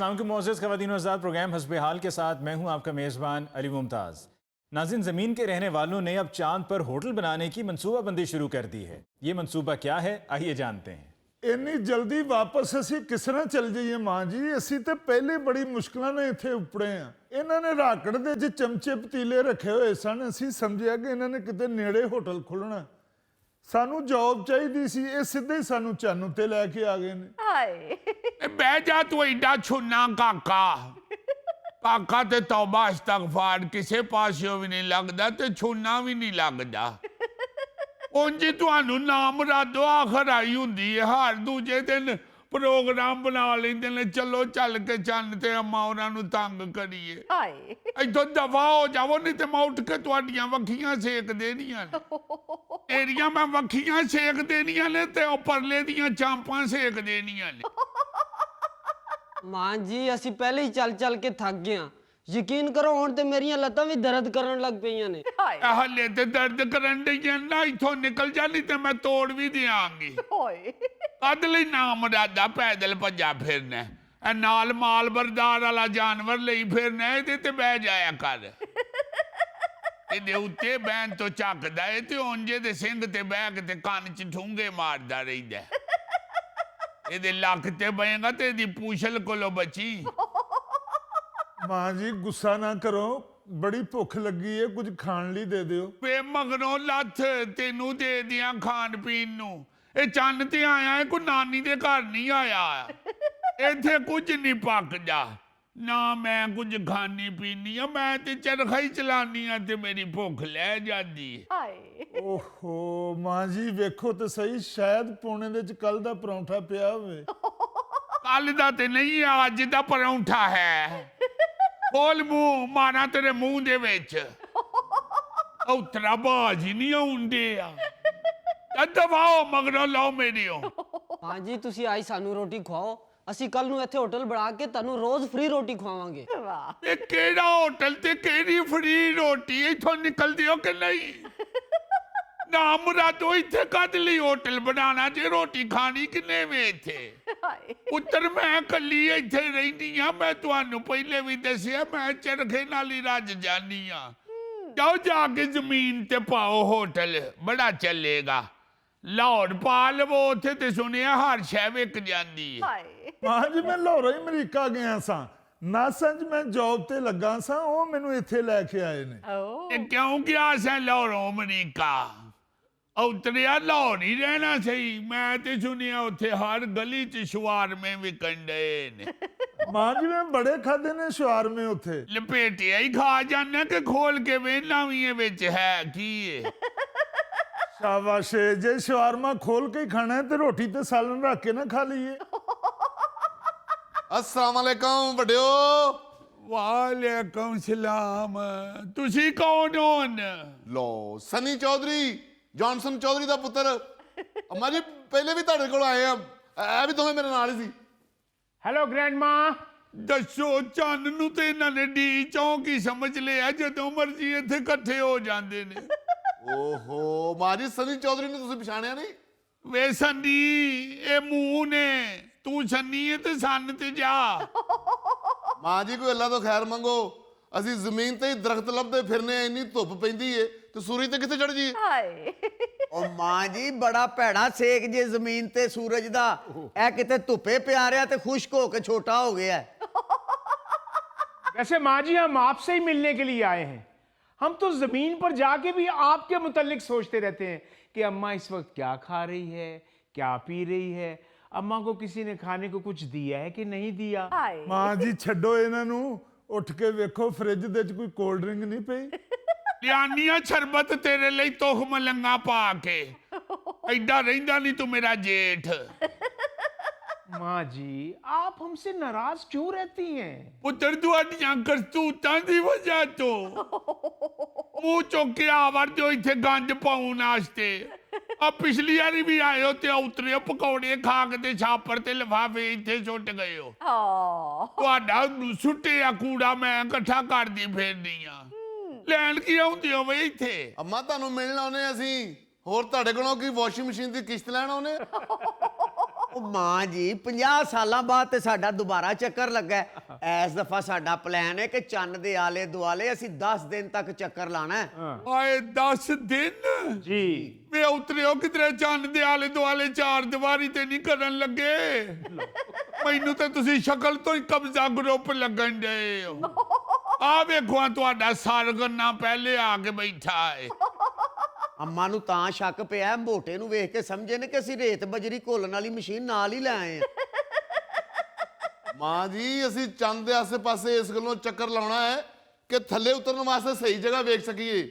अस्सलाम वालेकुम मोअज़्ज़ज़ ख़वातीन व हज़रात, प्रोग्राम हस्बे हाल के साथ मैं हूं आपका मेज़बान अली मुमताज़। नाज़रीन, ज़मीन के रहने वालों ने अब चांद पर होटल बनाने की मनसूबाबंदी शुरू कर दी है। ये मनसूबा क्या है, आइए जानते हैं। ਇੰਨੀ ਜਲਦੀ ਵਾਪਸ ਅਸੀਂ ਕਿਸ ਤਰ੍ਹਾਂ ਚੱਲ ਜਾਈਏ ਮਾਂ ਜੀ? ਅਸੀਂ ਤੇ ਪਹਿਲੇ ਬੜੀ ਮੁਸ਼ਕਲਾਂ ਨਾਲ ਇੱਥੇ ਉਪੜੇ ਆ। ਇਹਨਾਂ ਨੇ ਰਾਕੜ ਦੇ ਵਿੱਚ ਚਮਚੇ ਪਤੀਲੇ ਰੱਖੇ ਹੋਏ ਸਨ। ਅਸੀਂ ਸਮਝਿਆ ਕਿ ਇਹਨਾਂ ਨੇ ਕਿਤੇ ਨੇੜੇ ਹੋਟਲ ਖੋਲਣਾ। ਸਾਨੂੰ ਜੌਬ ਚਾਹੀਦੀ ਸੀ, ਇਹ ਸਿੱਧੇ ਹੀ ਸਾਨੂੰ ਚੰਨ ਉੱਤੇ ਲੈ ਕੇ ਆ ਗਏ ਨੇ। ਹਾਏ ਬਹਿ ਜਾ ਤੂੰ ਏਡਾ ਛੁੰਨਾ ਕਾਕਾ ਕਾਕਾ ਤੇ ਤੌਬਾ ਇਸਤਗਫਾਰ ਕਿਸੇ ਪਾਸਿਓਂ ਵੀ ਨਹੀਂ ਲੱਗਦਾ ਤੇ ਛੁੰਨਾ ਵੀ ਨਹੀਂ ਲੱਗਦਾ। ਉਂਝ ਤੁਹਾਨੂੰ ਨਾਮ ਰਾਦੋ ਆਖਰ ਆਈ ਹੁੰਦੀ ਹੈ। ਹਰ ਦੂਜੇ ਦਿਨ ਪ੍ਰੋਗਰਾਮ ਬਣਾ ਲੈਂਦੇ ਨੇ, ਚਲੋ ਚੱਲ ਕੇ ਚੰਨ ਤੇ ਅੰਮਾ ਉਹਨਾਂ ਨੂੰ ਤੰਗ ਕਰੀਏ। ਹਾਏ ਇੱਥੋਂ ਦਫਾ ਹੋ ਜਾਵੋ, ਨਹੀਂ ਤੇ ਮੈਂ ਉੱਠ ਕੇ ਤੁਹਾਡੀਆਂ ਵੱਖੀਆਂ ਸੇਕ ਦੇਣੀਆਂ ਨੇ। ਤੇਰੀਆਂ ਮੈਂ ਵੱਖੀਆਂ ਸੇਕ ਦੇਣੀਆਂ ਨੇ ਤੇ ਉਹ ਪਰਲੇ ਦੀਆਂ ਚਾਂਪਾਂ ਸੇਕ ਦੇਣੀਆਂ ਨੇ। ਮਾਂ ਜੀ ਅਸੀਂ ਪਹਿਲੇ ਹੀ ਚੱਲ ਕੇ ਥੱਕ ਗਏ ਹਾਂ। ਯਕੀਨ ਕਰੋ ਹੁਣ ਤੇ ਮੇਰੀਆਂ ਲੱਤਾਂ ਵੀ ਦਰਦ ਕਰਨ ਲੱਗ ਪਈਆਂ ਨੇ। ਹਾਏ ਹਲੇ ਤੇ ਦਰਦ ਕਰਨ ਡਈਆਂ ਨਾ, ਇੱਥੋਂ ਨਿਕਲ ਜਾ ਨਹੀਂ ਤੇ ਮੈਂ ਤੋੜ ਵੀ ਦਿਆਂਗੀ। ਹੋਏ ਕਦ ਲਈ ਨਾਮ ਰਾਦਾ ਪੈਦਲ ਭੱਜਾ ਫਿਰਨਾ, ਇਹ ਨਾਲ ਮਾਲ ਬਰਦਾਰ ਵਾਲਾ ਜਾਨਵਰ ਲਈ ਫਿਰਨਾ, ਇਹਦੇ ਤੇ ਬਹਿ ਜਾਇਆ ਕਰ। ਇਹਦੇ ਉੱਤੇ ਬਹਿਣ ਤੋਂ ਝੱਕਦਾ ਏ ਤੇ ਉਂਝੇ ਦੇ ਸਿੰਘ ਤੇ ਬਹਿ ਕੇ ਤੇ ਕੰਨ 'ਚ ਠੂੰਗੇ ਮਾਰਦਾ ਰਹਿੰਦਾ। ਇਹਦੇ ਲੱਕ ਤੇ ਬਹੇਗਾ ਤੇ ਇਹਦੀ ਪੂਛਲ ਕੋਲੋਂ ਬਚੀ। ਮਾਂ ਜੀ ਗੁੱਸਾ ਨਾ ਕਰੋ, ਬੜੀ ਭੁੱਖ ਲੱਗੀ ਹੈ, ਕੁਝ ਖਾਣ ਲਈ ਦੇ ਦਿਓ। ਵੇ ਮਗਰੋਂ ਲੱਥ, ਤੈਨੂੰ ਦੇ ਦਿਆਂ ਖਾਣ ਪੀਣ ਨੂੰ। ਇਹ ਚੰਨ ਤੇ ਆਇਆ ਹੈ, ਕੋਈ ਨਾਨੀ ਦੇ ਘਰ ਨਹੀਂ ਆਇਆ। ਇੱਥੇ ਕੁਝ ਨਹੀਂ ਪੱਕਦਾ ਨਾ, ਮੈਂ ਕੁਝ ਖਾਣੀ ਪੀਣੀ ਆ, ਮੈਂ ਤੇ ਚਰਖਾ ਹੀ ਚਲਾਨੀ ਆ ਤੇ ਮੇਰੀ ਭੁੱਖ ਲੈ ਜਾਂਦੀ ਹੈ। ਹਾਏ ਓਹੋ ਮਾਂ ਜੀ ਵੇਖੋ ਤੇ ਸਹੀ, ਸ਼ਾਇਦ ਪੌਣੇ ਦੇ ਚ ਕੱਲ ਦਾ ਪਰੌਂਠਾ ਪਿਆ ਹੋਵੇ। ਕੱਲ ਦਾ ਤੇ ਨਹੀਂ, ਅੱਜ ਦਾ ਪਰੌਂਠਾ ਹੈ। ਖੋਲ ਮੂੰਹ, ਮਾਰਾਂ ਤੇਰੇ ਮੂੰਹ ਦੇ ਵਿੱਚ। ਉਤਰਾ ਬਾਜੀ ਨਹੀਂ ਆਉਂਦੇ ਆ। ਦਬਾਓ ਮਗਰੋਂ ਲਾਓ ਮੇਰੀਓ। ਮਾਂ ਜੀ ਤੁਸੀਂ ਆਈ ਸਾਨੂੰ ਰੋਟੀ ਖਵਾਓ, ਅਸੀਂ ਕੱਲ ਨੂੰ ਇੱਥੇ ਹੋਟਲ ਬਣਾ ਕੇ ਤੁਹਾਨੂੰ ਰੋਜ਼ ਫ੍ਰੀ ਰੋਟੀ ਖਵਾਵਾਂਗੇ। ਵਾਹ ਇਹ ਕਿਹੜਾ ਹੋਟਲ ਤੇ ਕਿਹੜੀ ਫਰੀ ਰੋਟੀ? ਇੱਥੋਂ ਨਿਕਲਦੇ ਹੋ ਕਿ ਨਹੀਂ? ਨਾ ਮੁਰਾਦੋ, ਇੱਥੇ ਕਦ ਲਈ ਹੋਟਲ ਬਣਾਣਾ ਜੇ ਰੋਟੀ ਖਾਣੀ ਕਿੰਨੇ ਵੇ ਇੱਥੇ? ਹਾਏ ਪੁੱਤਰ ਮੈਂ ਕੱਲੀ ਇੱਥੇ ਰਹਿੰਦੀ ਆ, ਮੈਂ ਤੁਹਾਨੂੰ ਪਹਿਲੇ ਵੀ ਦੱਸਿਆ ਮੈਂ ਚਰਖੇ ਨਾਲ ਹੀ ਰੱਜ ਜਾਨੀ ਆ। ਜਾਓ ਜਾ ਕੇ ਜ਼ਮੀਨ ਤੇ ਪਾਓ ਹੋਟਲ, ਬੜਾ ਚੱਲੇਗਾ। ਲਾਹੌਰ ਪਾ ਲਵੋ, ਉੱਥੇ ਤੇ ਸੁਣਿਆ ਹਰ ਸ਼ੈ ਵਿਕ ਜਾਂਦੀ ਹੈ। ਹਾਏ ਮਾਂ ਜੀ ਮੈਂ ਲਾਹੌਰੋਂ ਹੀ ਅਮਰੀਕਾ ਗਿਆ ਸਾਂ, ਨਾਸਾਂ 'ਚ ਮੈਂ ਜੌਬ ਤੇ ਲੱਗਾ ਸਾਂ, ਉਹ ਮੈਨੂੰ ਇੱਥੇ ਲੈ ਕੇ ਆਏ ਨੇ। ਓ ਇਹ ਕਿਉਂ ਗਿਆ ਸੈਂ ਲਾਹੌਰੋਂ ਅਮਰੀਕਾ? ਉਤਰਿਆ ਲਾਹੌਰ ਹੀ ਰਹਿਣਾ ਸਹੀ। ਮੈਂ ਤੇ ਸੁਣਿਆ ਉੱਥੇ ਹਰ ਗਲੀ 'ਚ ਸ਼ਵਾਰਮੇ ਵਿਕਣ ਡਏ ਨੇ। ਮਾਂ ਜੀ ਮੈਂ ਬੜੇ ਖਾਦੇ ਨੇ ਸ਼ਵਾਰਮੇ ਉੱਥੇ। ਲਪੇਟਿਆ ਹੀ ਖਾ ਜਾਣਾ ਕਿ ਖੋਲ ਕੇ ਵੇਖਣਾ ਵੀ ਇਹ ਵਿੱਚ ਹੈ ਕੀ ਏ? ਸ਼ਾਬਾਸ਼ ਏ, ਜੇ ਸ਼ਵਾਰਮਾ ਖੋਲ ਕੇ ਹੀ ਖਾਣਾ ਹੈ ਤੇ ਰੋਟੀ ਤੇ ਸਾਲਨ ਰੱਖ ਕੇ ਨਾ ਖਾ ਲਈਏ। अस्सलाम वालेकुम ਵੱਡਿਓ। ਵਾਲੇਕੁਮ ਸਲਾਮ। ਤੁਸੀਂ ਕੌਣ ਹੋ? ਲੋ ਸਨੀ ਚੌਧਰੀ, ਜੌਨਸਨ ਚੌਧਰੀ ਦਾ ਪੁੱਤਰ। ਅੰਮਾ ਜੀ ਪਹਿਲੇ ਵੀ ਤੁਹਾਡੇ ਕੋਲ ਆਏ ਆ, ਇਹ ਵੀ ਦੋਵੇਂ ਮੇਰੇ ਨਾਲ ਹੀ ਸੀ। ਹੈਲੋ ਗ੍ਰੈਂਡਮਾ। ਦੱਸੋ, ਚੰਨ ਨੂੰ ਤੇ ਇਹਨਾਂ ਨੇ ਡੀ ਚੌਂਕ ਹੀ ਸਮਝ ਲਿਆ, ਜਦੋਂ ਮਰਜੀ ਇੱਥੇ ਇਕੱਠੇ ਹੋ ਜਾਂਦੇ ਨੇ। ਓਹੋ ਮਾਂ ਜੀ, ਸਨੀ ਚੌਧਰੀ ਨੂੰ ਤੁਸੀਂ ਪਛਾਣਿਆ ਨਹੀਂ? ਵੇ ਸੰਨੀ, ਇਹ ਮੂੰਹ ਨੇ, ਤੂੰ ਸੰਨੀ ਹੈ ਤੇ ਸੰਨ ਤੇ ਜਾ। ਮਾਂ ਜੀ ਕੋਈ ਅੱਲਾ ਤੋਂ ਖੈਰ ਮੰਗੋ, ਅਸੀਂ ਜ਼ਮੀਨ ਤੇ ਹੀ ਦਰਖਤ ਲੱਭਦੇ ਫਿਰਨੇ ਆ, ਇੰਨੀ ਧੁੱਪ ਪੈਂਦੀ ਏ ਤੇ ਸੂਰਜ ਤੇ ਕਿੱਥੇ ਚੜ ਜੀ। ਹਾਏ ਉਹ ਮਾਂ ਜੀ ਬੜਾ ਭੈੜਾ ਸੇਕ ਜੇ ਜ਼ਮੀਨ ਤੇ ਸੂਰਜ ਦਾ। ਇਹ ਕਿਤੇ ਧੁੱਪੇ ਪਿਆ ਰਿਹਾ ਤੇ ਖੁਸ਼ਕ ਹੋ ਕੇ ਛੋਟਾ हो गया है। वैसे माँ जी हम आपसे ही मिलने के लिए आए हैं। हम तो जमीन पर जाके भी आपके मुतालिक सोचते रहते हैं कि अम्मा इस वक्त क्या खा रही है, क्या पी रही है, अम्मा को किसी ने खाने को कुछ दिया है कि नहीं दिया। ਹਾਏ ਮਾਂ ਜੀ ਛੱਡੋ ਇਹਨਾਂ ਨੂੰ, ਉੱਠ ਕੇ ਵੇਖੋ ਫ੍ਰਿਜ ਦੇ 'ਚ ਕੋਈ ਕੋਲਡ ਡਰਿੰਕ ਨਹੀਂ ਪਈ। ਲਿਆਨੀਆਂ ਸ਼ਰਬਤ ਤੇਰੇ ਲਈ ਤੋਖ ਮਲੰਗਾ ਪਾ ਕੇ। ਐਡਾ ਰਹਿੰਦਾ ਨਹੀਂ ਤੂੰ ਮੇਰਾ ਜੇਠ। माँ जी आप हमसे नाराज क्यों रहती हैं? ਪੁੱਤਰ ਤੁਹਾਡੀਆਂ ਕਰਤੂਤਾਂ ਦੀ ਵਜ੍ਹਾ ਤੋਂ ਮੂੰਹ ਚੁੱਕ ਕੇ ਆ ਵੜਦੇ ਹੋ ਇੱਥੇ ਗੰਜ ਪਾਉਣ ਵਾਸਤੇ। ਆ ਪਿਛਲੀ ਵਾਰੀ ਵੀ ਆਏ ਹੋ ਤੇ ਉਤਰੇ ਪਕੌੜੇ ਖਾ ਕੇ ਤੇ ਛਾਪਰ ਤੇ ਲਿਫਾਫੇ ਇੱਥੇ ਸੁੱਟ ਗਏ ਹੋ। ਓ ਤੁਹਾਡਾ ਸੁੱਟਿਆ ਕੂੜਾ ਮੈਂ ਇਕੱਠਾ ਕਰਦੀ ਫਿਰਦੀ ਆ। ਲੈਣ ਕੀ ਆਉਂਦੇ ਹੋ ਬਈ ਇੱਥੇ? ਅੰਮਾ ਤੁਹਾਨੂੰ ਮਿਲਣ ਆਉਨੇ ਅਸੀਂ, ਹੋਰ ਤੁਹਾਡੇ ਕੋਲੋਂ ਕੀ ਵਾਸ਼ਿੰਗ ਮਸ਼ੀਨ ਦੀ ਕਿਸ਼ਤ ਲੈਣ ਆਉਨੇ? ਉਹ ਮਾਂ ਜੀ 50 ਸਾਲਾਂ ਬਾਅਦ ਤੇ ਸਾਡਾ ਦੁਬਾਰਾ ਚੱਕਰ ਲੱਗਾ ਹੈ। ਇਸ ਦਫਾ ਸਾਡਾ ਪਲਾਨ ਹੈ ਕਿ ਚੰਨ ਦੇ ਆਲੇ ਦੁਆਲੇ ਅਸੀਂ 10 ਦਿਨ ਤੱਕ ਚੱਕਰ ਲਾਣਾ ਹੈ। ਆਏ 10 ਦਿਨ जी ਵੇ ਉਤਰਿਓ ਕਿਧਰੇ ਚੰਨ ਦੇ ਆਲੇ ਦੁਆਲੇ ਚਾਰ ਦੀਵਾਰੀ ਤੇ ਨਹੀਂ ਕਰਨ ਲੱਗੇ ਮੈਨੂੰ ਤਾਂ ਤੁਸੀਂ ਸ਼ਕਲ ਤੋਂ ਹੀ ਕਬਜ਼ਾ ਗਰੁੱਪ ਲੱਗਣ ਦੇ ਆ ਵੇਖੋ ਤੁਹਾਡਾ ਸਰਗਨਾ ਪਹਿਲੇ ਆ ਕੇ ਬੈਠਾ ਹੈ ਅੰਮਾ ਨੂੰ ਤਾਂ ਸ਼ੱਕ ਪਿਆ ਮੋਟੇ ਨੂੰ ਵੇਖ ਕੇ ਸਮਝੇ ਨੇ ਕਿ ਅਸੀਂ ਰੇਤ ਬਜਰੀ ਘੋਲਣ ਵਾਲੀ ਮਸ਼ੀਨ ਨਾਲ ਹੀ ਲੈ ਆਏ ਆ। ਮਾਂ ਜੀ ਅਸੀਂ ਚੰਦ ਦੇ ਆਸੇ-ਪਾਸੇ ਇਸ ਗੱਲੋਂ ਚੱਕਰ ਲਾਉਣਾ ਹੈ ਕਿ ਥੱਲੇ ਉਤਰਨ ਵਾਸਤੇ ਸਹੀ ਜਗ੍ਹਾ ਵੇਖ ਸਕੀਏ।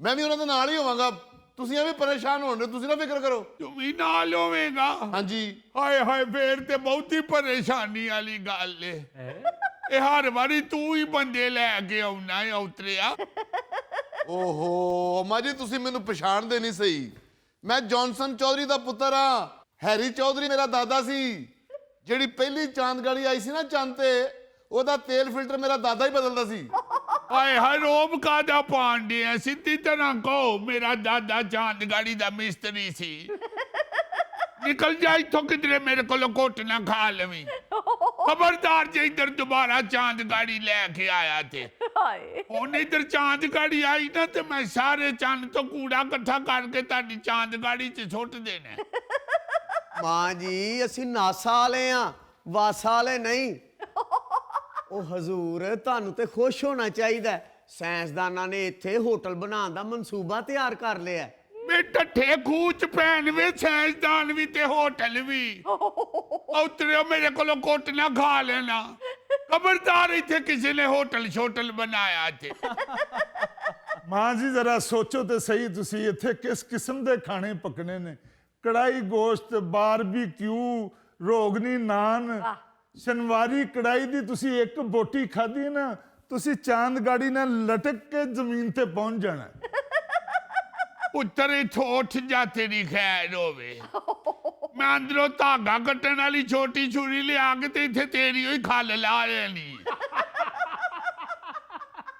ਮੈਂ ਵੀ ਉਹਨਾਂ ਦੇ ਨਾਲ ਹੀ ਹੋਵਾਂਗਾ। ਤੁਸੀਂ ਐਵੇਂ ਪਰੇਸ਼ਾਨ ਹੋਣ ਦੇ, ਤੁਸੀਂ ਨਾ ਫਿਕਰ ਕਰੋ। ਤੂੰ ਵੀ ਨਾਲ ਹੋਵੇਂਗਾ ਹਾਂਜੀ ਹਾਏ ਹਾਏ ਫੇਰ ਤੇ ਬਹੁਤੀ ਪਰੇਸ਼ਾਨੀ ਵਾਲੀ ਗੱਲ ਏ ਇਹ ਹਰ ਵਾਰੀ ਤੂੰ ਹੀ ਬੰਦੇ ਲੈ ਕੇ ਆਉਣਾ ਹੈ ਉਤਰਿਆ ਓਹੋ ਮਾਂ ਜੀ ਤੁਸੀਂ ਮੈਨੂੰ ਪਛਾਣਦੇ ਨਹੀਂ ਸਹੀ। ਮੈਂ ਜੌਨਸਨ ਚੌਧਰੀ ਦਾ ਪੁੱਤਰ ਆ। ਹੈਰੀ ਚੌਧਰੀ ਮੇਰਾ ਦਾਦਾ ਸੀ। ਜਿਹੜੀ ਪਹਿਲੀ ਚਾਂਦਗਾੜੀ ਆਈ ਸੀ ਨਾ ਚੰਦ ਤੇ, ਉਹਦਾ ਤੇਲ ਫਿਲਟਰ ਮੇਰਾ ਦਾਦਾ ਹੀ ਬਦਲਦਾ ਸੀ। ਹਾਏ ਹਾਏ ਰੋਬ ਕਾਦਾ ਪਾਂਡੇ ਆ ਸਿੱਧੀ ਤਰ੍ਹਾਂ ਕਹੋ ਮੇਰਾ ਦਾਦਾ ਚਾਂਦਗਾੜੀ ਦਾ ਮਿਸਤਰੀ ਸੀ ਨਿਕਲ ਜਾ ਇੱਥੋਂ ਕਿਧਰੇ ਮੇਰੇ ਕੋਲੋਂ ਘੁੱਟ ਨਾ ਖਾ ਲਵੀਂ ਖਬਰਦਾਰ ਜੇ ਇੱਧਰ ਦੁਬਾਰਾ ਚਾਂਦਗਾੜੀ ਲੈ ਕੇ ਆਇਆ ਤੇ ਹੁਣ ਇੱਧਰ ਚਾਂਦਗਾੜੀ ਆਈ ਨਾ ਤੇ ਮੈਂ ਸਾਰੇ ਚੰਨ ਤੋਂ ਕੂੜਾ ਇਕੱਠਾ ਕਰਕੇ ਤੁਹਾਡੀ ਚਾਂਦਗਾੜੀ 'ਚ ਸੁੱਟ ਦੇਣਾ ਮਾਂ ਜੀ ਅਸੀਂ ਨਾਸਾ ਵਾਲੇ ਆ, ਵਾਸਾ ਵਾਲੇ ਨਹੀਂ। ਉਹ ਹਜ਼ੂਰ ਤੁਹਾਨੂੰ ਤੇ ਖੁਸ਼ ਹੋਣਾ ਚਾਹੀਦਾ। ਸਾਇੰਸਦਾਨਾਂ ਨੇ ਇੱਥੇ ਹੋਟਲ ਬਣਾਉਣ ਦਾ ਮਨਸੂਬਾ ਤਿਆਰ ਕਰ ਲਿਆ। ਮੈਂ ਟੱਠੇ ਖੂਚ ਪੈਣ ਵੇ ਸਾਇੰਸਦਾਨ ਵੀ ਤੇ ਹੋਟਲ ਵੀ ਉਤਰਿਓ ਮੇਰੇ ਕੋਲੋਂ ਕੁੱਟ ਨਾ ਖਾ ਲੈਣਾ ਖਬਰਦਾਰ ਇੱਥੇ ਕਿਸੇ ਨੇ ਹੋਟਲ ਛੋਟਲ ਬਣਾਇਆ ਤੇ ਮਾਂ ਜੀ ਜ਼ਰਾ ਸੋਚੋ ਤੇ ਸਹੀ, ਤੁਸੀਂ ਇੱਥੇ ਕਿਸ ਕਿਸਮ ਦੇ ਖਾਣੇ ਪਕਣੇ ਨੇ। ਕੜਾਈ ਗੋਸ਼ਤ, ਬਾਰਬੀਕਿਊ, ਰੋਗਨੀ ਨਾਨ, ਸ਼ਨਵਾਰੀ ਕੜਾਈ ਦੀ ਤੁਸੀਂ ਇੱਕ ਬੋਟੀ ਖਾਧੀ ਨਾ, ਤੁਸੀਂ ਚਾਂਦਗਾੜੀ ਨਾਲ ਲਟਕ ਕੇ ਜ਼ਮੀਨ ਤੇ ਪਹੁੰਚ ਜਾਣਾ। ਪੁੱਤਰ ਇੱਥੋਂ ਉੱਠ ਜਾ ਤੇਰੀ ਖੈਰ ਹੋਵੇ ਮੈਂ ਅੰਦਰੋਂ ਧਾਗਾ ਕੱਟਣ ਵਾਲੀ ਛੋਟੀ ਛੁਰੀ ਲਿਆ ਕੇ ਤੇ ਇੱਥੇ ਤੇਰੀ ਹੋਈ ਖੱਲ ਲਾ ਲੈਣੀ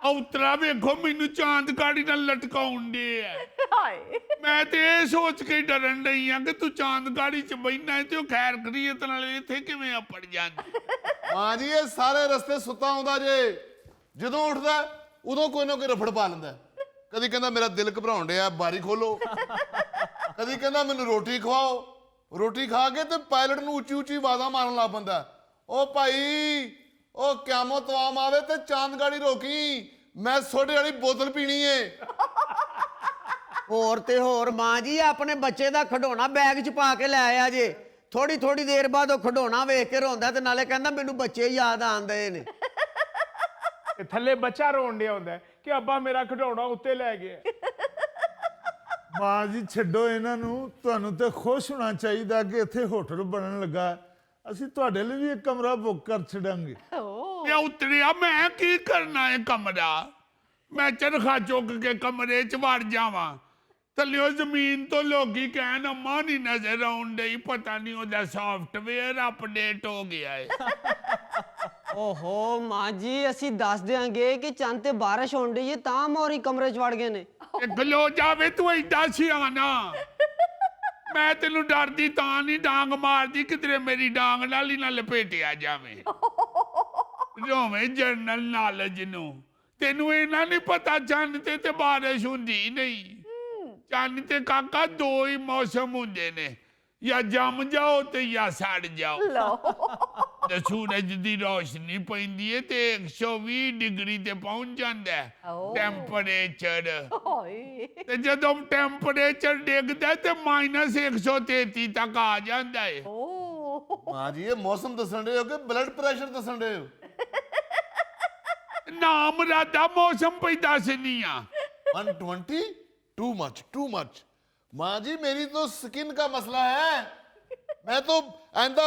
ਉਤਰਾ ਵੇਖੋ ਮੈਨੂੰ ਚਾਂਦਗਾੜੀ ਨਾਲ ਲਟਕਾਉਣ ਦੇ ਆ ਮੈਂ ਤੇ ਇਹ ਸੋਚ ਕੇ ਡਰਨ ਰਹੀ ਆ ਕਿ ਤੂੰ ਚਾਂਦਗਾੜੀ 'ਚ ਬੈਠਣਾ ਹੈ ਤੇ ਉਹ ਖੈਰ ਖਰੀਅਤ ਨਾਲ ਇੱਥੇ ਕਿਵੇਂ ਆਪੜ ਜਾਂਦੀ ਮਾਂ ਜੀ ਇਹ ਸਾਰੇ ਰਸਤੇ ਸੁੱਤਾ ਆਉਂਦਾ ਜੇ। ਜਦੋਂ ਉੱਠਦਾ ਉਦੋਂ ਕੋਈ ਨਾ ਕੋਈ ਰਫੜ ਪਾ ਲੈਂਦਾ। ਕਦੀ ਕਹਿੰਦਾ ਮੇਰਾ ਦਿਲ ਘਬਰਾਉਣ ਡਿਆ ਬਾਰੀ ਖੋਲੋ, ਕਦੀ ਕਹਿੰਦਾ ਮੈਨੂੰ ਰੋਟੀ ਖਵਾਓ। ਰੋਟੀ ਖਾ ਕੇ ਤੇ ਪਾਇਲਟ ਨੂੰ ਉੱਚੀ ਉੱਚੀ ਆਵਾਜ਼ਾਂ ਮਾਰਨ ਲੱਗ ਪੈਂਦਾ। ਉਹ ਭਾਈ ਉਹ ਕਿਆਮਤ ਆਮ ਆਵੇ ਤੇ ਚਾਂਦਗਾੜੀ ਰੋਕੀ, ਮੈਂ ਸੋਡੇ ਵਾਲੀ ਬੋਤਲ ਪੀਣੀ ਏ। ਹੋਰ ਤੇ ਹੋਰ ਮਾਂ ਜੀ ਆਪਣੇ ਬੱਚੇ ਦਾ ਖਿਡੌਣਾ ਬੈਗ 'ਚ ਪਾ ਕੇ ਲੈ ਆਇਆ ਜੇ। ਥੋੜੀ ਥੋੜੀ ਦੇਰ ਬਾਅਦ ਉਹ ਖਿਡੌਣਾ ਵੇਖ ਕੇ ਰੋਂਦਾ ਤੇ ਨਾਲੇ ਕਹਿੰਦਾ ਮੈਨੂੰ ਬੱਚੇ ਯਾਦ ਆਉਂਦੇ ਨੇ। ਤੇ ਥੱਲੇ ਬੱਚਾ ਰੋਣ ਡਿਆ ਹੁੰਦਾ ਹੈ ਕਿ ਅੱਬਾ ਮੇਰਾ ਖਿਡੌਣਾ ਉੱਤੇ ਲੈ ਗਿਆ। ਮਾਂ ਜੀ ਛੱਡੋ ਇਹਨਾਂ ਨੂੰ, ਤੁਹਾਨੂੰ ਤੇ ਖੁਸ਼ ਹੋਣਾ ਚਾਹੀਦਾ ਕਿ ਇੱਥੇ ਹੋਟਲ ਬਣਨ ਲੱਗਾ। ਅਸੀਂ ਤੁਹਾਡੇ ਲਈ ਵੀ ਇੱਕ ਕਮਰਾ ਬੁੱਕ ਕਰ ਛੱਡਾਂਗੇ। ਇਹ ਉਤਰਿਆ ਮੈਂ ਕੀ ਕਰਨਾ ਹੈ ਕਮਰਾ ਮੈਂ ਚਰਖਾ ਚੁੱਕ ਕੇ ਕਮਰੇ 'ਚ ਵੜ ਜਾਵਾਂ ਥੱਲਿਓ ਜ਼ਮੀਨ ਤੋਂ ਲੋਕੀ ਕਹਿਣ ਅੰਮਾ ਨਹੀਂ ਨਜ਼ਰ ਆਉਣ ਡਈ ਪਤਾ ਨਹੀਂ ਉਹਦਾ ਸੌਫਟਵੇਅਰ ਅਪਡੇਟ ਹੋ ਗਿਆ ਹੈ ਓਹੋ ਮਾਂ ਜੀ ਅਸੀਂ ਦੱਸ ਦਿਆਂਗੇ ਕਿ ਚੰਨ ਤੇ ਬਾਰਿਸ਼ ਹੋਣ ਡਈ ਹੈ ਤਾਂ ਮੋਰੀ ਕਮਰੇ 'ਚ ਵੜ ਗਏ ਨੇ। ਇਹ ਖਲੋ ਜਾਵੇ ਤੂੰ ਏਡਾ ਸਿਆਣਾ ਮੈਂ ਤੈਨੂੰ ਡਰਦੀ ਤਾਂ ਨਹੀਂ ਡਾਂਗ ਮਾਰਦੀ ਕਿਧਰੇ ਮੇਰੀ ਡਾਂਗ ਨਾਲ ਹੀ ਨਾ ਲਪੇਟਿਆ ਜਾਵੇ ਰੋਵੇਂ ਜਨਰਲ ਨੌਲੇਜ ਨੂੰ ਤੈਨੂੰ ਇਹਨਾਂ ਨਹੀਂ ਪਤਾ ਚੰਨ ਤੇ ਬਾਰਿਸ਼ ਹੁੰਦੀ ਨਹੀਂ ਚੰਨ ਤੇ ਕਾਕਾ ਦੋ ਹੀ ਮੌਸਮ ਹੁੰਦੇ ਨੇ ਜਾਂ ਜੰਮ ਜਾਓ ਤੇ ਜਾਂ ਸੜ ਜਾਓ ਤੇ ਸੂਰਜ ਦੀ ਰੋਸ਼ਨੀ ਪੈਂਦੀ ਹੈ ਤੇ 120 ਡਿਗਰੀ ਤੇ ਪਹੁੰਚ ਜਾਂਦਾ ਹੈ ਟੈਂਪਰੇਚਰ ਤੇ ਜਦੋਂ ਟੈਂਪਰੇਚਰ ਡਿੱਗਦਾ ਤੇ -133 ਤੱਕ ਆ ਜਾਂਦਾ ਹੈ ਮਾਂ ਜੀ ਇਹ ਮੌਸਮ ਦੱਸਣ ਰਹੇ ਹੋ ਕਿ ਬਲੱਡ ਪ੍ਰੈਸ਼ਰ ਦੱਸਣ ਰਹੇ ਹੋ? ਨਾਮ ਰਾਦਾ ਮੌਸਮ ਪੈਦਾ ਸਨੀਆ 120 टू मच माँ जी मेरी तो स्किन का मसला है। मैं तो आइंदा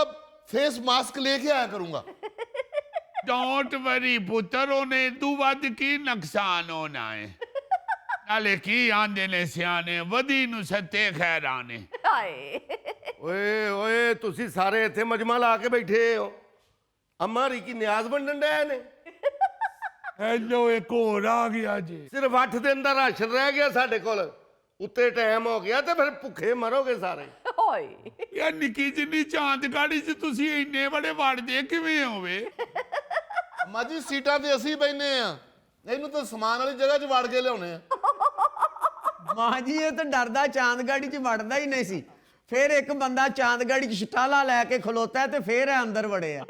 फेस मास्क लेके आया करूंगा। डोंट वरी पुत्र ओने तू वध की नुकसान होना है नाले की आंदे ने सियाने वधी नु सत्ते खैराने ਓਏ ਓਏ ਤੁਸੀਂ ਸਾਰੇ ਇੱਥੇ ਮਜਮਾ ਲਾ ਕੇ ਬੈਠੇ ਹੋ ਅੰਮਾ ਰੀ ਕੀ ਨਿਆਜ਼ ਵੰਡਣ ਡਏ ਨੇ हेलो एक और आ गया जी ਸਿਰਫ 8 ਦਿਨ ਦਾ ਰਾਸ਼ਨ ਰਹਿ ਗਿਆ ਸਾਡੇ ਕੋਲ ਉੱਤੇ ਟਾਈਮ ਹੋ ਗਿਆ ਤੇ ਫਿਰ ਭੁੱਖੇ ਮਰੋਗੇ ਸਾਰੇ। ਓਏ ਯਾਰ ਨਿੱਕੀ ਜਿੰਨੀ ਚਾਂਦ ਗਾੜੀ 'ਚ ਤੁਸੀਂ ਇੰਨੇ ਬੜੇ ਵੜਦੇ ਕਿਵੇਂ ਹੋਵੇ? ਅੰਮਾ ਜੀ ਸੀਟਾਂ ਤੇ ਅਸੀਂ ਬੈਨੇ ਆ, ਇਹਨੂੰ ਤਾਂ ਸਮਾਨ ਵਾਲੀ ਜਗ੍ਹਾ 'ਚ ਵਾੜ ਕੇ ਲਿਆਉਣੇ ਆ। ਮਾਂ ਜੀ ਇਹ ਤਾਂ ਡਰਦਾ ਚਾਂਦਗਾੜੀ 'ਚ ਵੜਦਾ ਹੀ ਨਹੀਂ ਸੀ। ਫਿਰ ਇੱਕ ਬੰਦਾ ਚਾਂਦਗਾੜੀ 'ਚ ਛਟਾਲਾ ਲੈ ਕੇ ਖਲੋਤਾ ਤੇ ਫਿਰ ਇਹ ਅੰਦਰ ਵੜਿਆ।